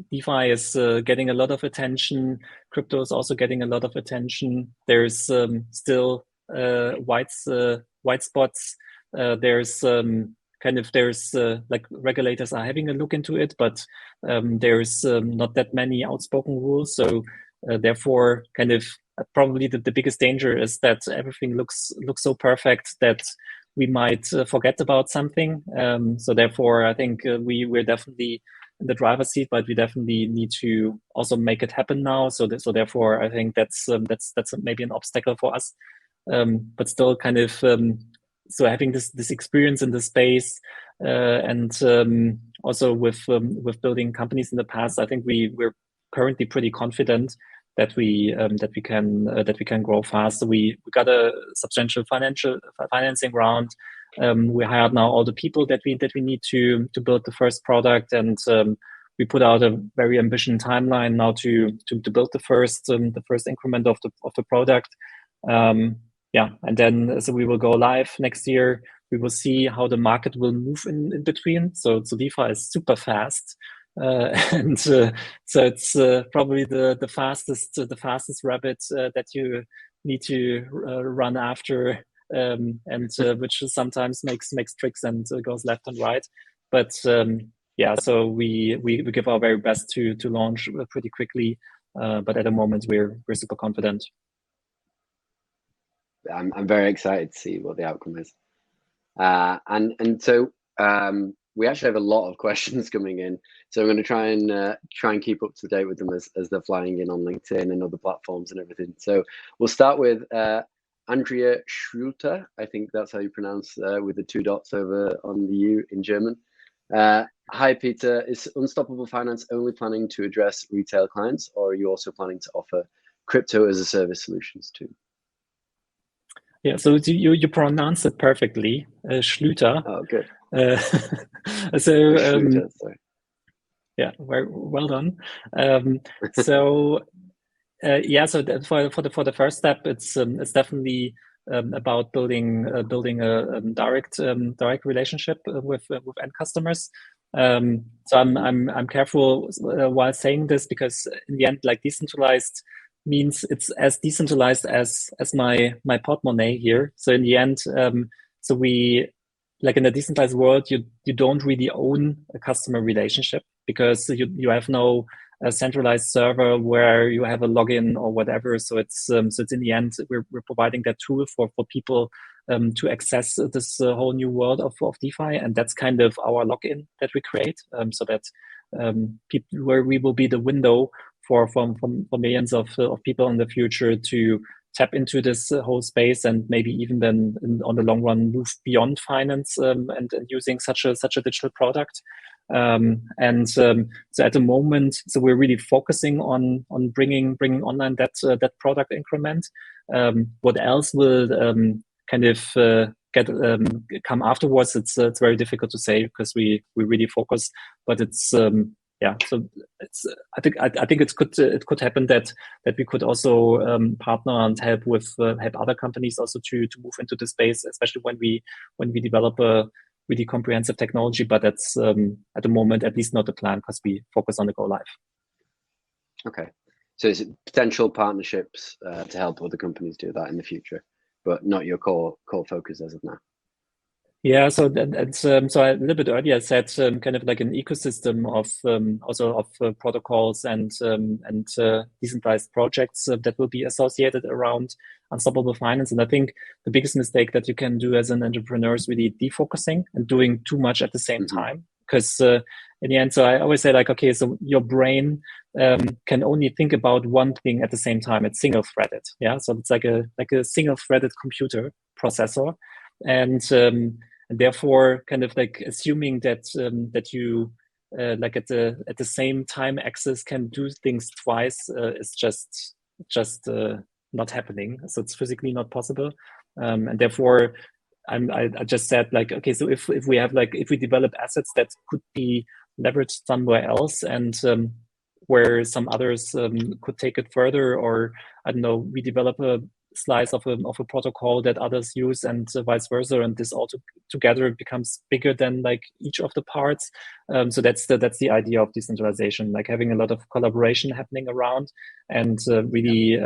DeFi is getting a lot of attention. Crypto is also getting a lot of attention. There's still white spots. There's like regulators are having a look into it, but there's not that many outspoken rules. So therefore, kind of probably the biggest danger is that everything looks so perfect that we might forget about something. So therefore, I think we're definitely in the driver's seat, but we definitely need to also make it happen now. So therefore, I think that's maybe an obstacle for us. But still, kind of so having this experience in the space and also with building companies in the past, I think we're currently pretty confident that we can grow fast. So we got a substantial financing round. We hired now all the people that we need to build the first product, and we put out a very ambitious timeline now to build the first increment of the product. And then so we will go live next year. We will see how the market will move in between. So DeFi is super fast. And so it's probably the fastest rabbit that you need to run after, and which sometimes makes tricks and goes left and right. But so we give our very best to launch pretty quickly. But at the moment we're super confident. I'm very excited to see what the outcome is. And so we actually have a lot of questions coming in, so I'm going to try and keep up to date with them as they're flying in on LinkedIn and other platforms and everything. So we'll start with Andrea Schulter. I think that's how you pronounce with the 2 dots over on the U in German. Hi Peter, is Unstoppable Finance only planning to address retail clients, or are you also planning to offer crypto as a service solutions too? Yeah, so you pronounce it perfectly, Schlüter. Oh, good. So Schlüter, sorry. Yeah, well done. So so for the first step, it's definitely about building a direct relationship with end customers. So I'm careful while saying this, because in the end, like, decentralized means it's as decentralized as my portemonnaie here. So in the end, so we like in the decentralized world, you don't really own a customer relationship because you have no centralized server where you have a login or whatever. So it's in the end we're providing that tool for people to access this whole new world of DeFi, and that's kind of our login that we create, so that people, where we will be the window for millions of people in the future to tap into this whole space, and maybe even then on the long run move beyond finance and using such a digital product. So at the moment, so we're really focusing on bringing online that product increment. What else will kind of come afterwards? It's very difficult to say because we really focus, but it's yeah. So it's I think it could happen that we could also partner and help other companies also to move into the space, especially when we develop a really comprehensive technology. But that's at the moment at least not the plan because we focus on the go live. Okay, so it's potential partnerships to help other companies do that in the future, but not your core focus as of now. Yeah, so that's so a little bit earlier I said kind of like an ecosystem of protocols and decentralized projects that will be associated around unstoppable finance. And I think the biggest mistake that you can do as an entrepreneur is really defocusing and doing too much at the same time. Because in the end, so I always say like, okay, so your brain can only think about one thing at the same time. It's single threaded. Yeah, so it's like a single threaded computer processor, and therefore kind of like assuming that that you like at the same time axis can do things twice is just not happening. So it's physically not possible, and therefore I just said like, okay, so if we have like, if we develop assets that could be leveraged somewhere else, and where some others could take it further, or I don't know, we develop a slice of a protocol that others use, and vice versa, and this all together becomes bigger than like each of the parts. So that's the idea of decentralization, like having a lot of collaboration happening around, and really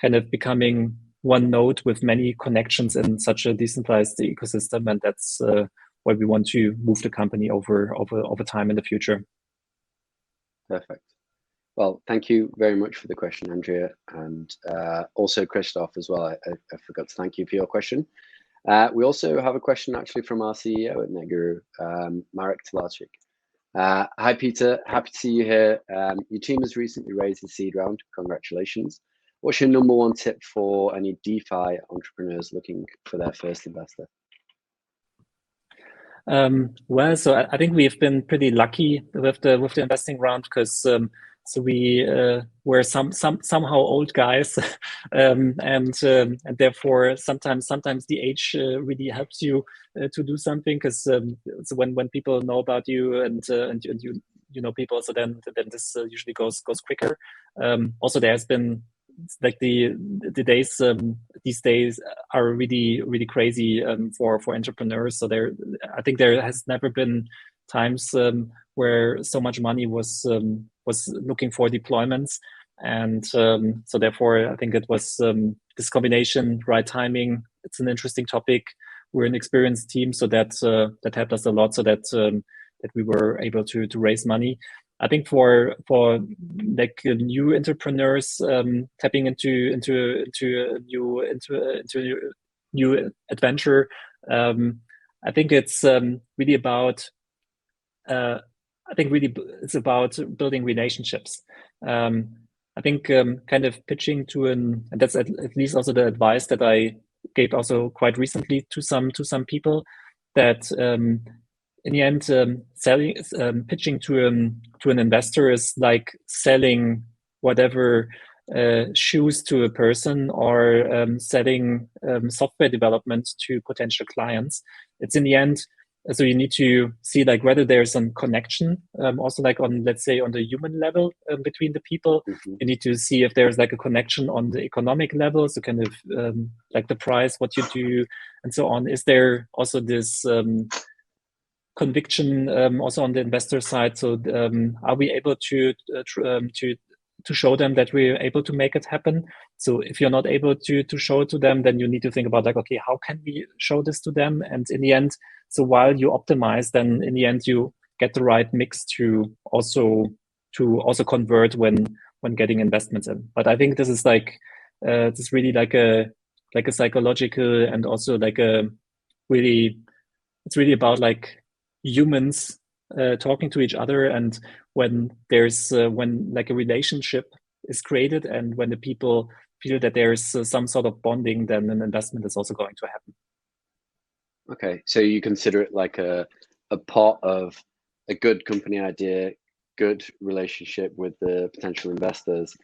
kind of becoming one node with many connections in such a decentralized ecosystem, and that's where we want to move the company over time in the future. Perfect. Well, thank you very much for the question, Andrea, and also Christoph as well. I forgot to thank you for your question. We also have a question actually from our CEO at Netguru, Marek Talarczyk. Hi, Peter. Happy to see you here. Your team has recently raised a seed round. Congratulations. What's your number one tip for any DeFi entrepreneurs looking for their first investor? Well, so I think we've been pretty lucky with the investing round, because so we were somehow old guys, and therefore sometimes the age really helps you to do something, because so when people know about you and you know people, so then this usually goes quicker. Also, there has been like the days these days are really crazy for entrepreneurs. So I think there has never been times where so much money was looking for deployments, and so therefore I think it was this combination, right timing. It's an interesting topic. We're an experienced team, so that helped us a lot, so that we were able to raise money. I think for like new entrepreneurs tapping into a new adventure, I think it's really about it's about building relationships. I think kind of pitching to and that's at least also the advice that I gave also quite recently to some people, that in the end, pitching to an investor is like selling whatever shoes to a person, or selling software development to potential clients. It's in the end, so you need to see like whether there's some connection, also like on, let's say, on the human level between the people. You need to see if there's like a connection on the economic level, so kind of like the price, what you do, and so on. Is there also this conviction also on the investor side? So are we able to to show them that we're able to make it happen. So if you're not able to show it to them, then you need to think about like, okay, how can we show this to them? And in the end, so while you optimize, then in the end you get the right mix to also convert when getting investments in. But I think this is like this really like a psychological, and also like a really, it's really about like humans talking to each other, and when there's when like a relationship is created, and when the people feel that there's some sort of bonding, then an investment is also going to happen. Okay, so you consider it like a part of a good company idea, good relationship with the potential investors,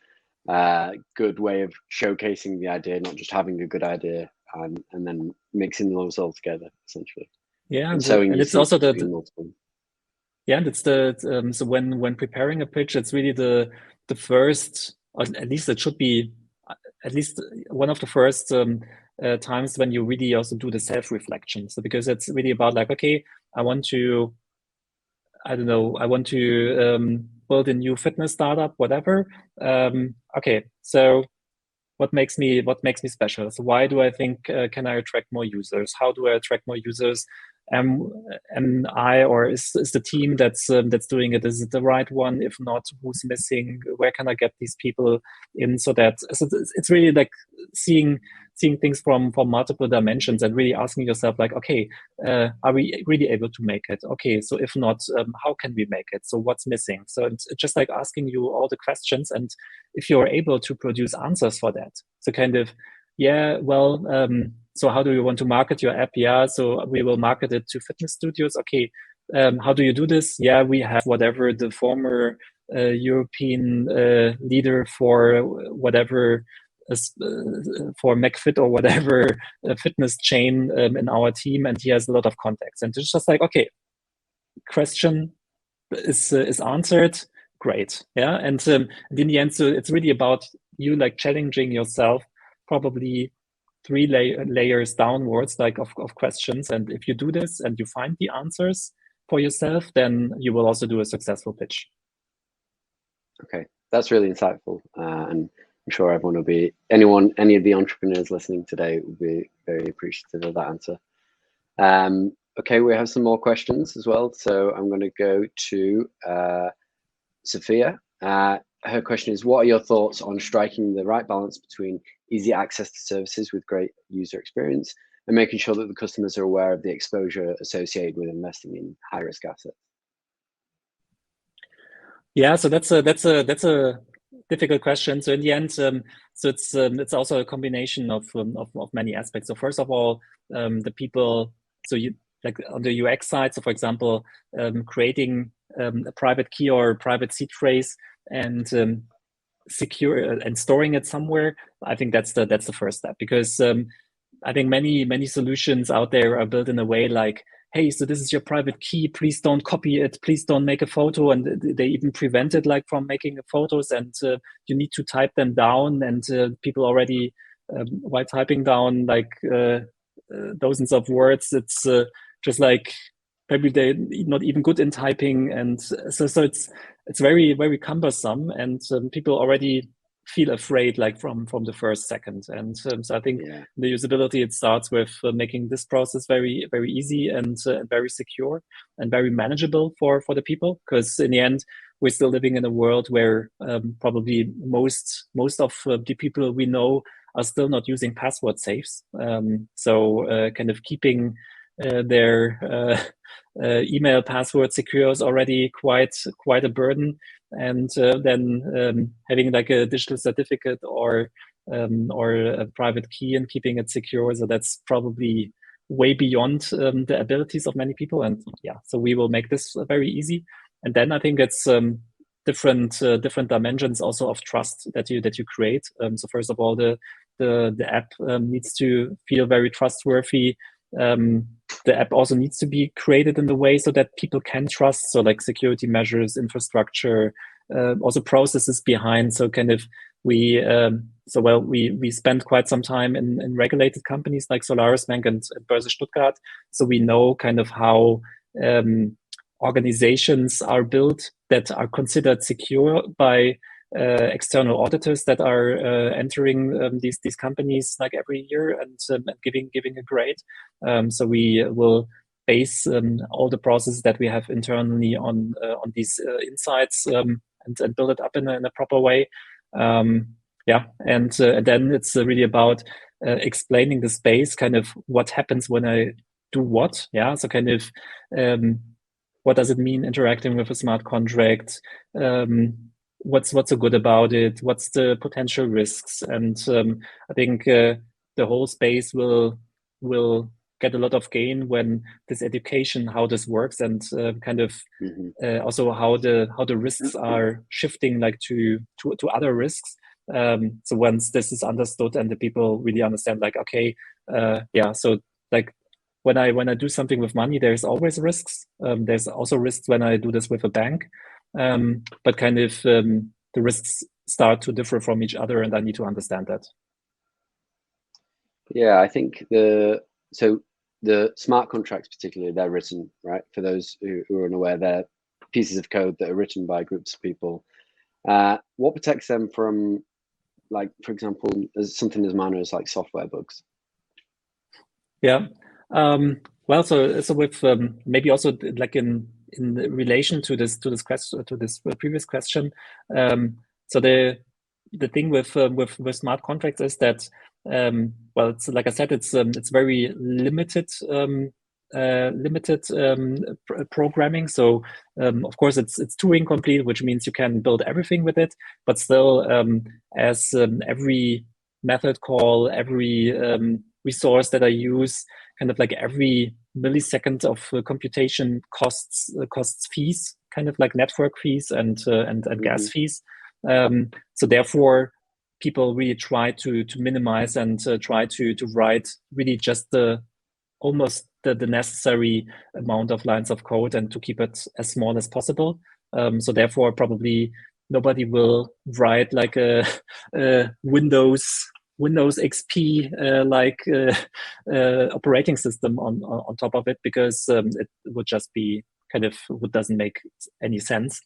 good way of showcasing the idea, not just having a good idea and then mixing those all together, essentially. Yeah, and sowing and your it's also seeds between multiple. Yeah, and it's the so when preparing a pitch, it's really the first, or at least it should be at least one of the first times when you really also do the self-reflection. So because it's really about like, okay, I want to build a new fitness startup, whatever. Okay, so what makes me special? So why do I think can I attract more users? How do I attract more users? Am I, or is the team that's doing it, is it the right one? If not, who's missing? Where can I get these people in? So it's really like seeing things from multiple dimensions, and really asking yourself like, okay, are we really able to make it? Okay, so if not, how can we make it? So what's missing? So it's just like asking you all the questions, and if you're able to produce answers for that, so kind of, yeah, well, so how do you want to market your app? Yeah, so we will market it to fitness studios. Okay, how do you do this? Yeah, we have whatever the former European leader for whatever for McFit or whatever fitness chain in our team, and he has a lot of contacts. And it's just like, okay, question is answered. Great, yeah. And in the end, so it's really about you like challenging yourself, probably 3 layers downwards, like of questions. And if you do this and you find the answers for yourself, then you will also do a successful pitch. Okay, that's really insightful, and I'm sure everyone will be, any of the entrepreneurs listening today will be very appreciative of that answer. Okay, we have some more questions as well, so I'm going to go to Sophia. Her question is, what are your thoughts on striking the right balance between easy access to services with great user experience and making sure that the customers are aware of the exposure associated with investing in high risk assets? Yeah, so that's a difficult question. So in the end, so it's also a combination of many aspects. So first of all, the people. So you like on the UX side. So for example, creating a private key or a private seed phrase and secure and storing it somewhere. I think that's the first step, because I think many solutions out there are built in a way like, hey, so this is your private key, please don't copy it, please don't make a photo. And they even prevent it like from making photos, and you need to type them down. And people already, while typing down like dozens of words, it's just like, maybe they're not even good in typing. And so it's very, very cumbersome. And people already feel afraid like from the first second. And so I think the usability, it starts with making this process very, very easy and very secure and very manageable for the people, because in the end we're still living in a world where probably most of the people we know are still not using password safes. So kind of keeping their email password secure is already quite a burden. And then having like a digital certificate or a private key and keeping it secure, so that's probably way beyond the abilities of many people. And yeah, so we will make this very easy. And then I think it's different dimensions also of trust that you create. So first of all, the app needs to feel very trustworthy. The app also needs to be created in the way so that people can trust. So like security measures, infrastructure, also processes behind. So kind of we spent quite some time in regulated companies like Solaris Bank and Börse Stuttgart. So we know kind of how organizations are built that are considered secure by external auditors that are entering these companies like every year and giving a grade. So we will base all the processes that we have internally on these insights and build it up in a proper way. Yeah, and then it's really about explaining the space, kind of what happens when I do what. Yeah, so kind of what does it mean interacting with a smart contract? What's so good about it? What's the potential risks? And I think the whole space will get a lot of gain when this education, how this works, and kind of also how the risks are shifting, like to other risks. So once this is understood and the people really understand, like, okay, yeah, so like when I do something with money, there's always risks. There's also risks when I do this with a bank, but kind of the risks start to differ from each other, and I need to understand that. Yeah, I think the smart contracts, particularly, they're written, right? For those who are unaware, they're pieces of code that are written by groups of people. What protects them from, like, for example, something as minor as like software bugs? Yeah. Well, so with maybe also like in relation to this question, to this previous question. So the thing with smart contracts is that well, it's like I said, it's very limited programming. So of course it's Turing complete, which means you can build everything with it, but still as every method call, every resource that I use, kind of like every millisecond of computation costs fees, kind of like network fees and gas fees. So therefore, people really try to minimize and try to write really just almost the necessary amount of lines of code and to keep it as small as possible. So therefore, probably nobody will write like a Windows XP operating system on top of it, because it would just be kind of doesn't make any sense.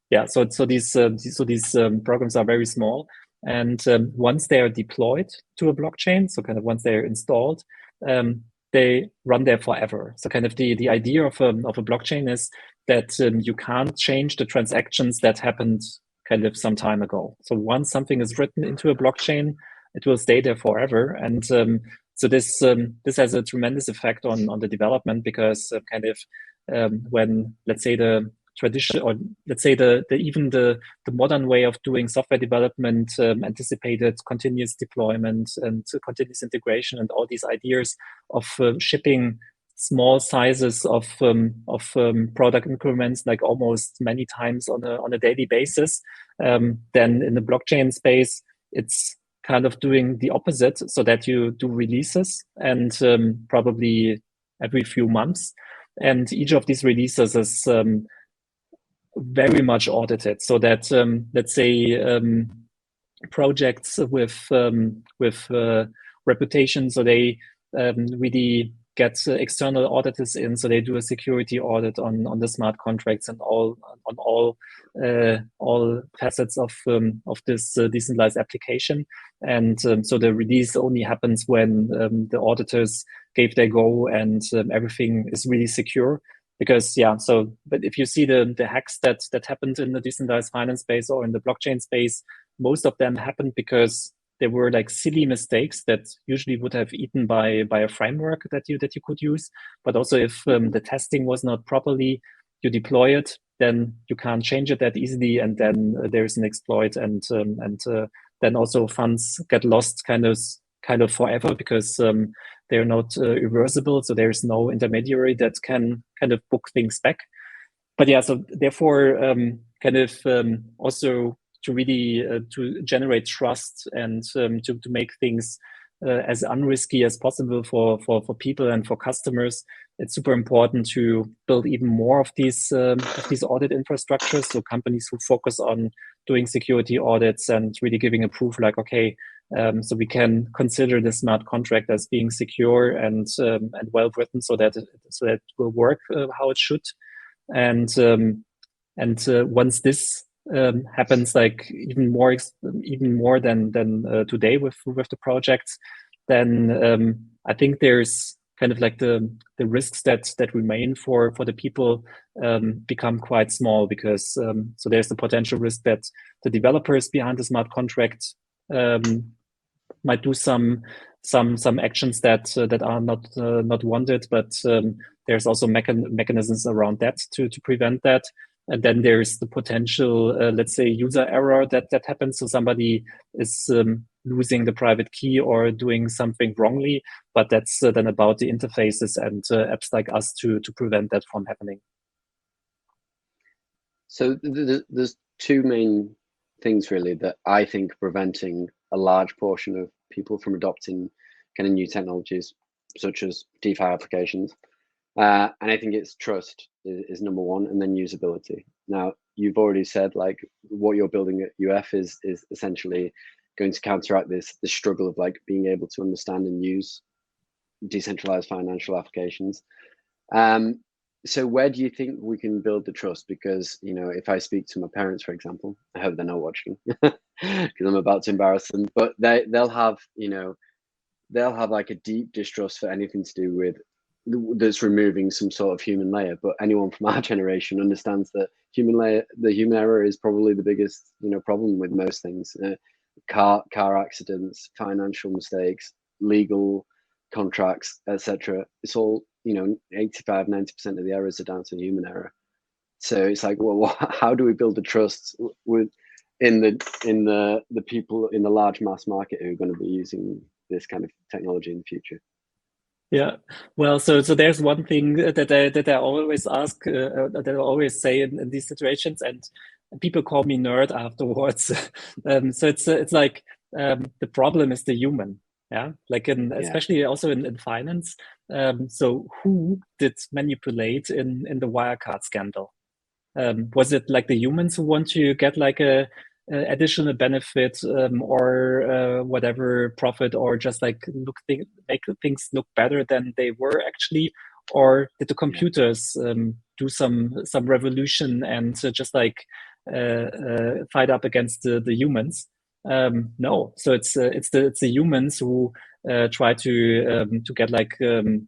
Yeah, so these programs are very small, and once they are deployed to a blockchain, so kind of once they're installed, they run there forever. So kind of the idea of a blockchain is that you can't change the transactions that happened kind of some time ago. So once something is written into a blockchain, it will stay there forever. And so this has a tremendous effect on the development, because kind of when, let's say, the tradition, or let's say even the modern way of doing software development anticipated continuous deployment and continuous integration and all these ideas of shipping small sizes of product increments, like almost many times on a daily basis. Then in the blockchain space, it's kind of doing the opposite, so that you do releases and probably every few months, and each of these releases is very much audited, so that let's say projects with reputation, so they really get external auditors in, so they do a security audit on the smart contracts and all facets of this decentralized application. And so the release only happens when the auditors gave their go and everything is really secure. Because yeah, so but if you see the hacks that happened in the decentralized finance space or in the blockchain space, most of them happened because there were like silly mistakes that usually would have eaten by a framework that you could use. But also if the testing was not properly, you deploy it, then you can't change it that easily, and then there's an exploit, and then also funds get lost kind of forever, because they're not reversible. So there's no intermediary that can kind of book things back. But yeah, so therefore, kind of also to really to generate trust and to make things as unrisky as possible for people and for customers, it's super important to build even more of these audit infrastructures. So companies who focus on doing security audits and really giving a proof, like, okay, so we can consider the smart contract as being secure and well written, so that it will work how it should. And once this happens like even more than today with the projects, then I think there's kind of like the risks that remain for the people become quite small, because so there's the potential risk that the developers behind the smart contract might do some actions that are not wanted, but there's also mechanisms around that to prevent that. And then there's the potential, let's say, user error that happens. So somebody is losing the private key or doing something wrongly, but that's then about the interfaces and apps like us to prevent that from happening. So there's two main things really that I think are preventing a large portion of people from adopting kind of new technologies, such as DeFi applications. And I think it's trust is number one, and then usability. Now, you've already said like what you're building at UF is essentially going to counteract this struggle of like being able to understand and use decentralized financial applications. So where do you think we can build the trust? Because, you know, if I speak to my parents, for example, I hope they're not watching because I'm about to embarrass them, but they'll have, you know, they'll have like a deep distrust for anything to do with that's removing some sort of human layer. But anyone from our generation understands that the human error is probably the biggest, you know, problem with most things. Car accidents, financial mistakes, legal contracts, etc. It's all, you know, 85-90% of the errors are down to human error. So it's like, well, how do we build the trust with in the people in the large mass market who are going to be using this kind of technology in the future? Yeah, well, so there's one thing that I always ask, that I always say in these situations, and people call me nerd afterwards. So it's like the problem is the human, yeah, like especially also in finance. So who did manipulate in the Wirecard scandal? Was it like the humans who want to get like a additional benefit or whatever profit, or just like make things look better than they were actually? Or did the computers do some revolution and just like fight up against the humans? No, so it's the humans who try to get like to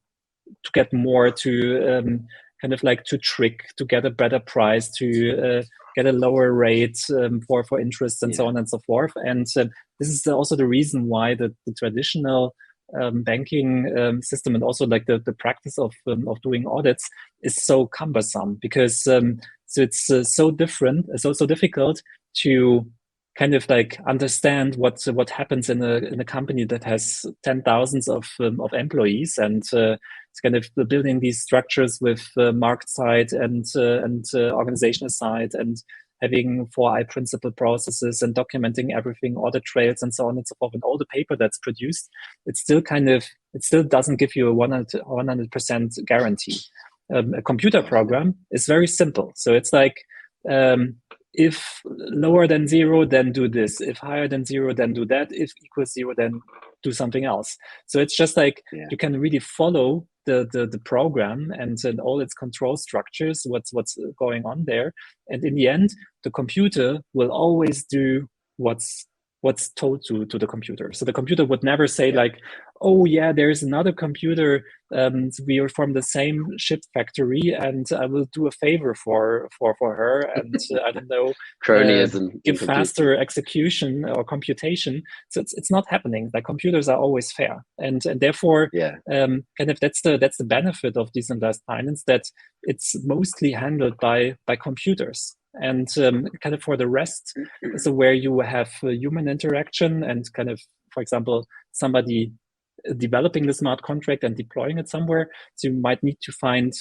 get more, to kind of like to trick, to get a better price, to get a lower rate for interest and so on and so forth. And this is also the reason why the traditional banking system, and also like the practice of doing audits, is so cumbersome, because so it's so different, so difficult to kind of like understand what happens in a company that has 10,000s of employees, and it's kind of building these structures with market side and organizational side, and having 4I principle processes and documenting everything, audit trails and so on and so forth, and all the paper that's produced. It still doesn't give you a 100% guarantee. A computer program is very simple. So it's like, if lower than 0, then do this. If higher than 0, then do that. If equals 0, then do something else. So it's just like you can really follow the program and all its control structures, what's going on there. And in the end, the computer will always do what's told to the computer. So the computer would never say like, oh yeah, there's another computer, we are from the same chip factory, and I will do a favor for her, and I don't know, cronyism, give faster execution or computation. So it's not happening. Like, computers are always fair, and therefore kind of that's the benefit of decentralized finance, that it's mostly handled by computers. And kind of for the rest, so where you have human interaction and kind of, for example, somebody developing the smart contract and deploying it somewhere, so you might need to find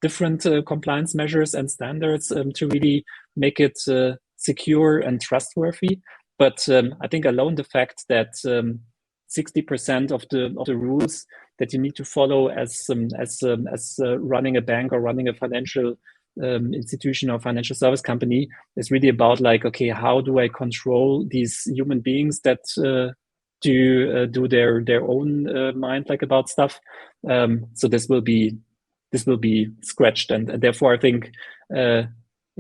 different compliance measures and standards to really make it secure and trustworthy. But I think alone the fact that 60% of the rules that you need to follow as running a bank or running a financial institution or financial service company is really about like, okay, how do I control these human beings that do their own mind like about stuff? So this will be scratched, and therefore I think in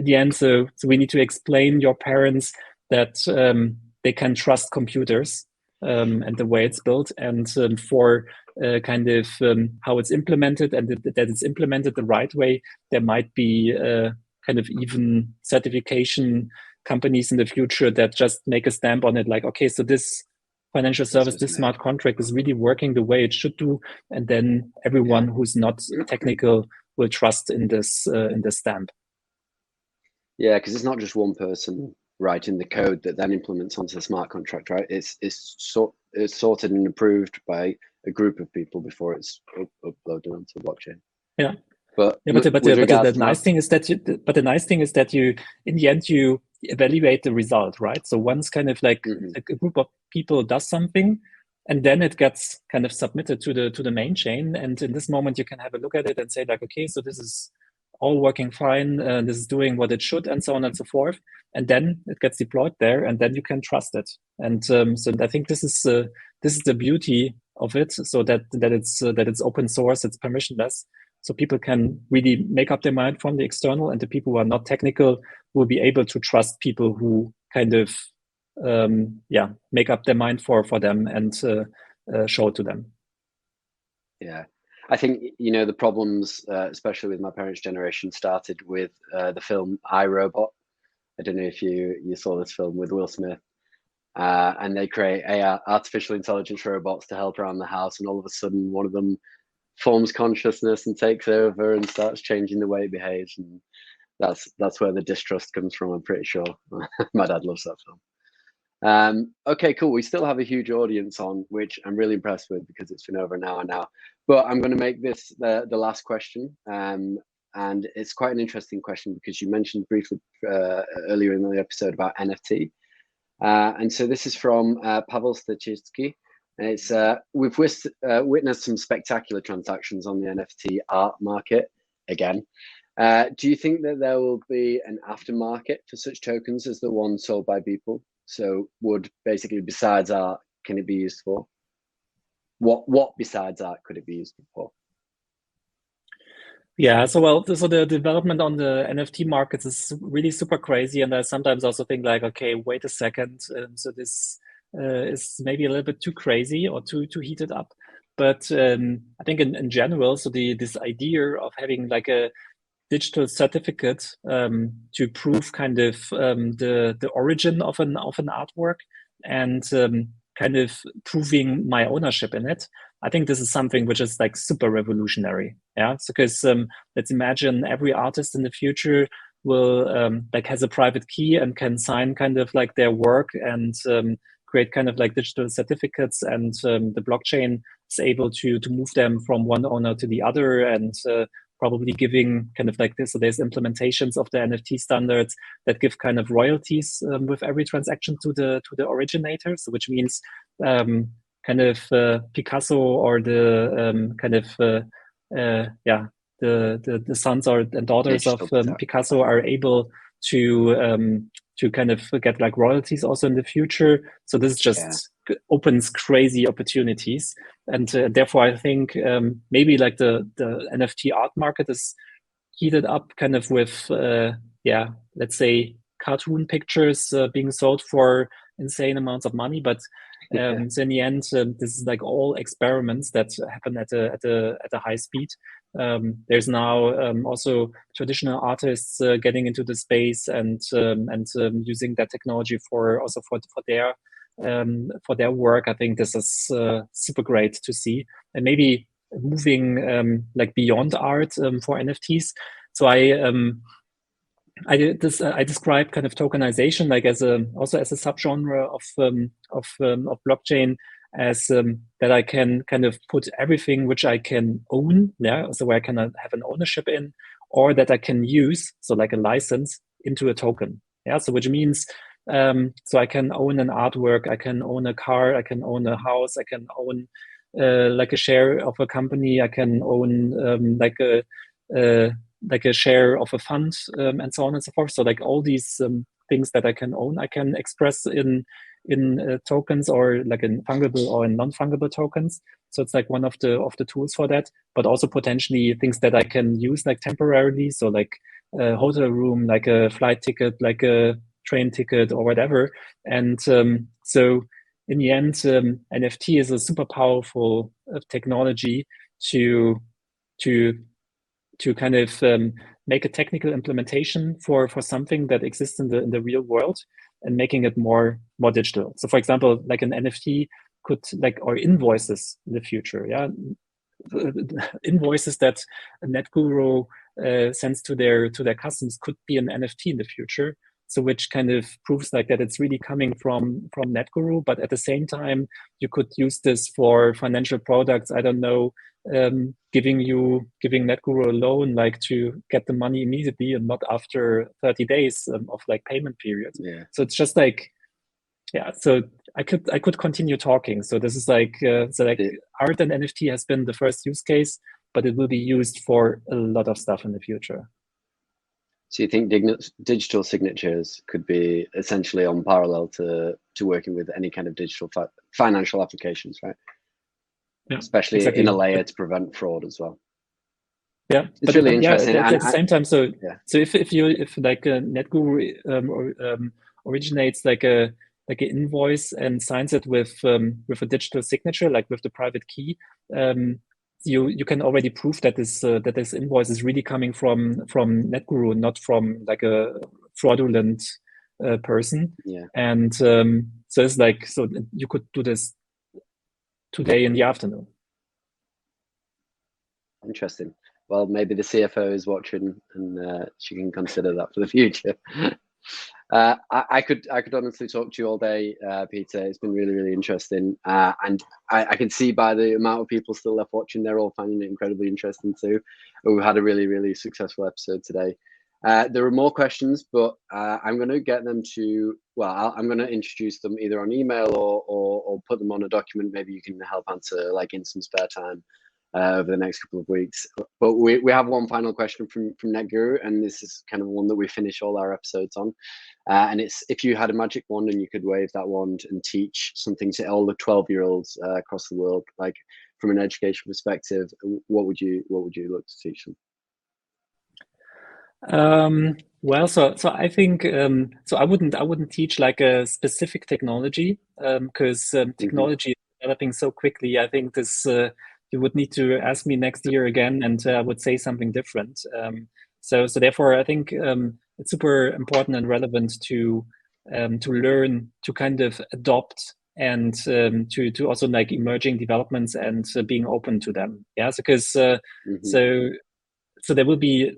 in the end, so we need to explain your parents that they can trust computers and the way it's built, and for kind of how it's implemented, and that it's implemented the right way. There might be kind of even certification companies in the future that just make a stamp on it, like, okay, so this financial service, this smart contract is really working the way it should do, and then everyone who's not technical will trust in this stamp. Yeah, because it's not just one person writing the code that then implements onto the smart contract, right? It's sorted and approved by a group of people before it's uploaded onto the blockchain. Yeah. But the nice thing is that you, in the end, you evaluate the result, right? So once kind of like a group of people does something, and then it gets kind of submitted to the main chain, and in this moment you can have a look at it and say like, okay, so this is all working fine, this is doing what it should, and so on and so forth, and then it gets deployed there, and then you can trust it. And so I think this is the beauty of it, so that it's open source, it's permissionless, so people can really make up their mind from the external, and the people who are not technical will be able to trust people who kind of make up their mind for them and show it to them. Yeah. I think, the problems, especially with my parents' generation, started with the film I, Robot. I don't know if you saw this film with Will Smith. And they create artificial intelligence robots to help around the house, and all of a sudden one of them forms consciousness and takes over and starts changing the way it behaves. And that's where the distrust comes from, I'm pretty sure. My dad loves that film. Okay, cool. We still have a huge audience on, which I'm really impressed with because it's been over an hour now. But I'm going to make this the last question. And it's quite an interesting question because you mentioned briefly earlier in the episode about NFT. And so this is from Pavel Stachitsky. And it's we've witnessed some spectacular transactions on the NFT art market again. Do you think that there will be an aftermarket for such tokens as the one sold by people? So would basically, besides art, can it be used for? What besides art could it be used for? Yeah, so the development on the NFT markets is really super crazy, and I sometimes also think like, okay, wait a second, so this is maybe a little bit too crazy or too heated up. But I think in general, so this idea of having like a digital certificate to prove kind of the origin of an artwork and kind of proving my ownership in it. I think this is something which is like super revolutionary. Yeah, because let's imagine every artist in the future will like has a private key and can sign kind of like their work and create kind of like digital certificates, and the blockchain is able to move them from one owner to the other, and probably giving kind of like this. So there's implementations of the NFT standards that give kind of royalties with every transaction to the originator. So which means kind of Picasso or the kind of the sons and daughters of Picasso are able to kind of get like royalties also in the future. So this just opens crazy opportunities, and therefore I think maybe like the NFT art market is heated up kind of with let's say cartoon pictures being sold for insane amounts of money, but so in the end this is like all experiments that happen at a high speed. There's now also traditional artists getting into the space and using that technology for their work. I think this is super great to see, and maybe moving like beyond art for NFTs. So I describe kind of tokenization like as a subgenre of blockchain, as that I can kind of put everything which I can own, so where I can have an ownership in, or that I can use, so like a license, into a token. So which means so I can own an artwork, I can own a car, I can own a house, I can own like a share of a company, I can own like a share of a fund, and so on and so forth. So like all these things that I can own, I can express in tokens, or like in fungible or in non-fungible tokens. So it's like one of the tools for that, but also potentially things that I can use like temporarily. So like hotel room, like a flight ticket, like a train ticket or whatever. And so in the end, NFT is a super powerful technology to kind of make a technical implementation for something that exists in the real world and making it more digital. So for example, like an NFT could or invoices in the future, yeah, invoices that Netguru sends to their customers could be an NFT in the future. So which kind of proves that it's really coming from Netguru, but at the same time, you could use this for financial products. I don't know, giving Netguru a loan, to get the money immediately and not after 30 days of payment period. Yeah. So it's just yeah. So I could continue talking. So this is art and NFT has been the first use case, but it will be used for a lot of stuff in the future. So you think digital signatures could be essentially on parallel to working with any kind of digital financial applications, right? Yeah, especially exactly. in a layer to prevent fraud as well. Yeah, it's really interesting. At the same time, so yeah. So if Netguru originates an invoice and signs it with a digital signature, with the private key, you can already prove that this invoice is really coming from Netguru, not from a fraudulent person. Yeah. And so it's so you could do this today in the afternoon. Interesting. Well, maybe the CFO is watching, and she can consider that for the future. I could honestly talk to you all day, Peter. It's been really, really interesting, and I can see by the amount of people still left watching, they're all finding it incredibly interesting too. We've had a really, really successful episode today. There are more questions, but I'm going to get them to. Well, I'm going to introduce them either on email or put them on a document. Maybe you can help answer in some spare time over the next couple of weeks. But we have one final question from Netguru, and this is kind of one that we finish all our episodes on. And it's, if you had a magic wand and you could wave that wand and teach something to all the 12-year-olds across the world, from an education perspective, what would you look to teach them? Well, so I think so I wouldn't teach a specific technology, because technology is developing so quickly. I think this you would need to ask me next year again, and I would say something different. So therefore, I think it's super important and relevant to learn to kind of adopt and to also emerging developments and being open to them. Yeah, because so there will be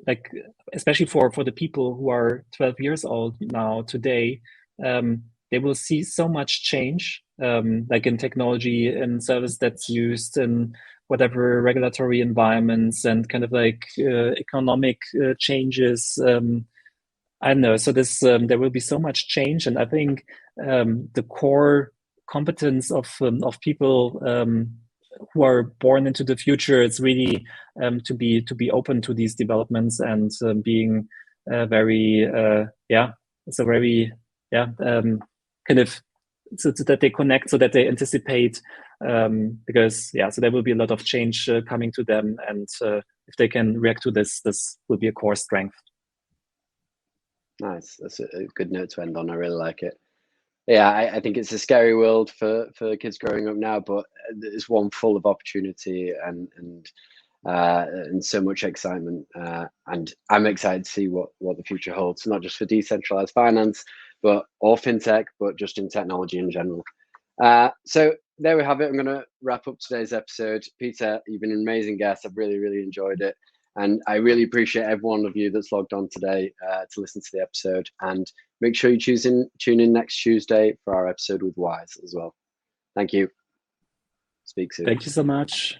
especially for the people who are 12 years old now today, they will see so much change, in technology and service that's used in whatever regulatory environments and kind of economic changes. I don't know. So this there will be so much change, and I think the core competence of people who are born into the future, it's really to be open to these developments and being very kind of so that they connect, so that they anticipate, because so there will be a lot of change coming to them, and if they can react to this will be a core strength. Nice. That's a good note to end on. I really like it. Yeah, I think it's a scary world for kids growing up now, but it's one full of opportunity and so much excitement. And I'm excited to see what the future holds, not just for decentralized finance, but all fintech, but just in technology in general. So there we have it. I'm going to wrap up today's episode. Peter, you've been an amazing guest. I've really, really enjoyed it. And I really appreciate every one of you that's logged on today to listen to the episode. And make sure you tune in next Tuesday for our episode with Wise as well. Thank you. Speak soon. Thank you so much.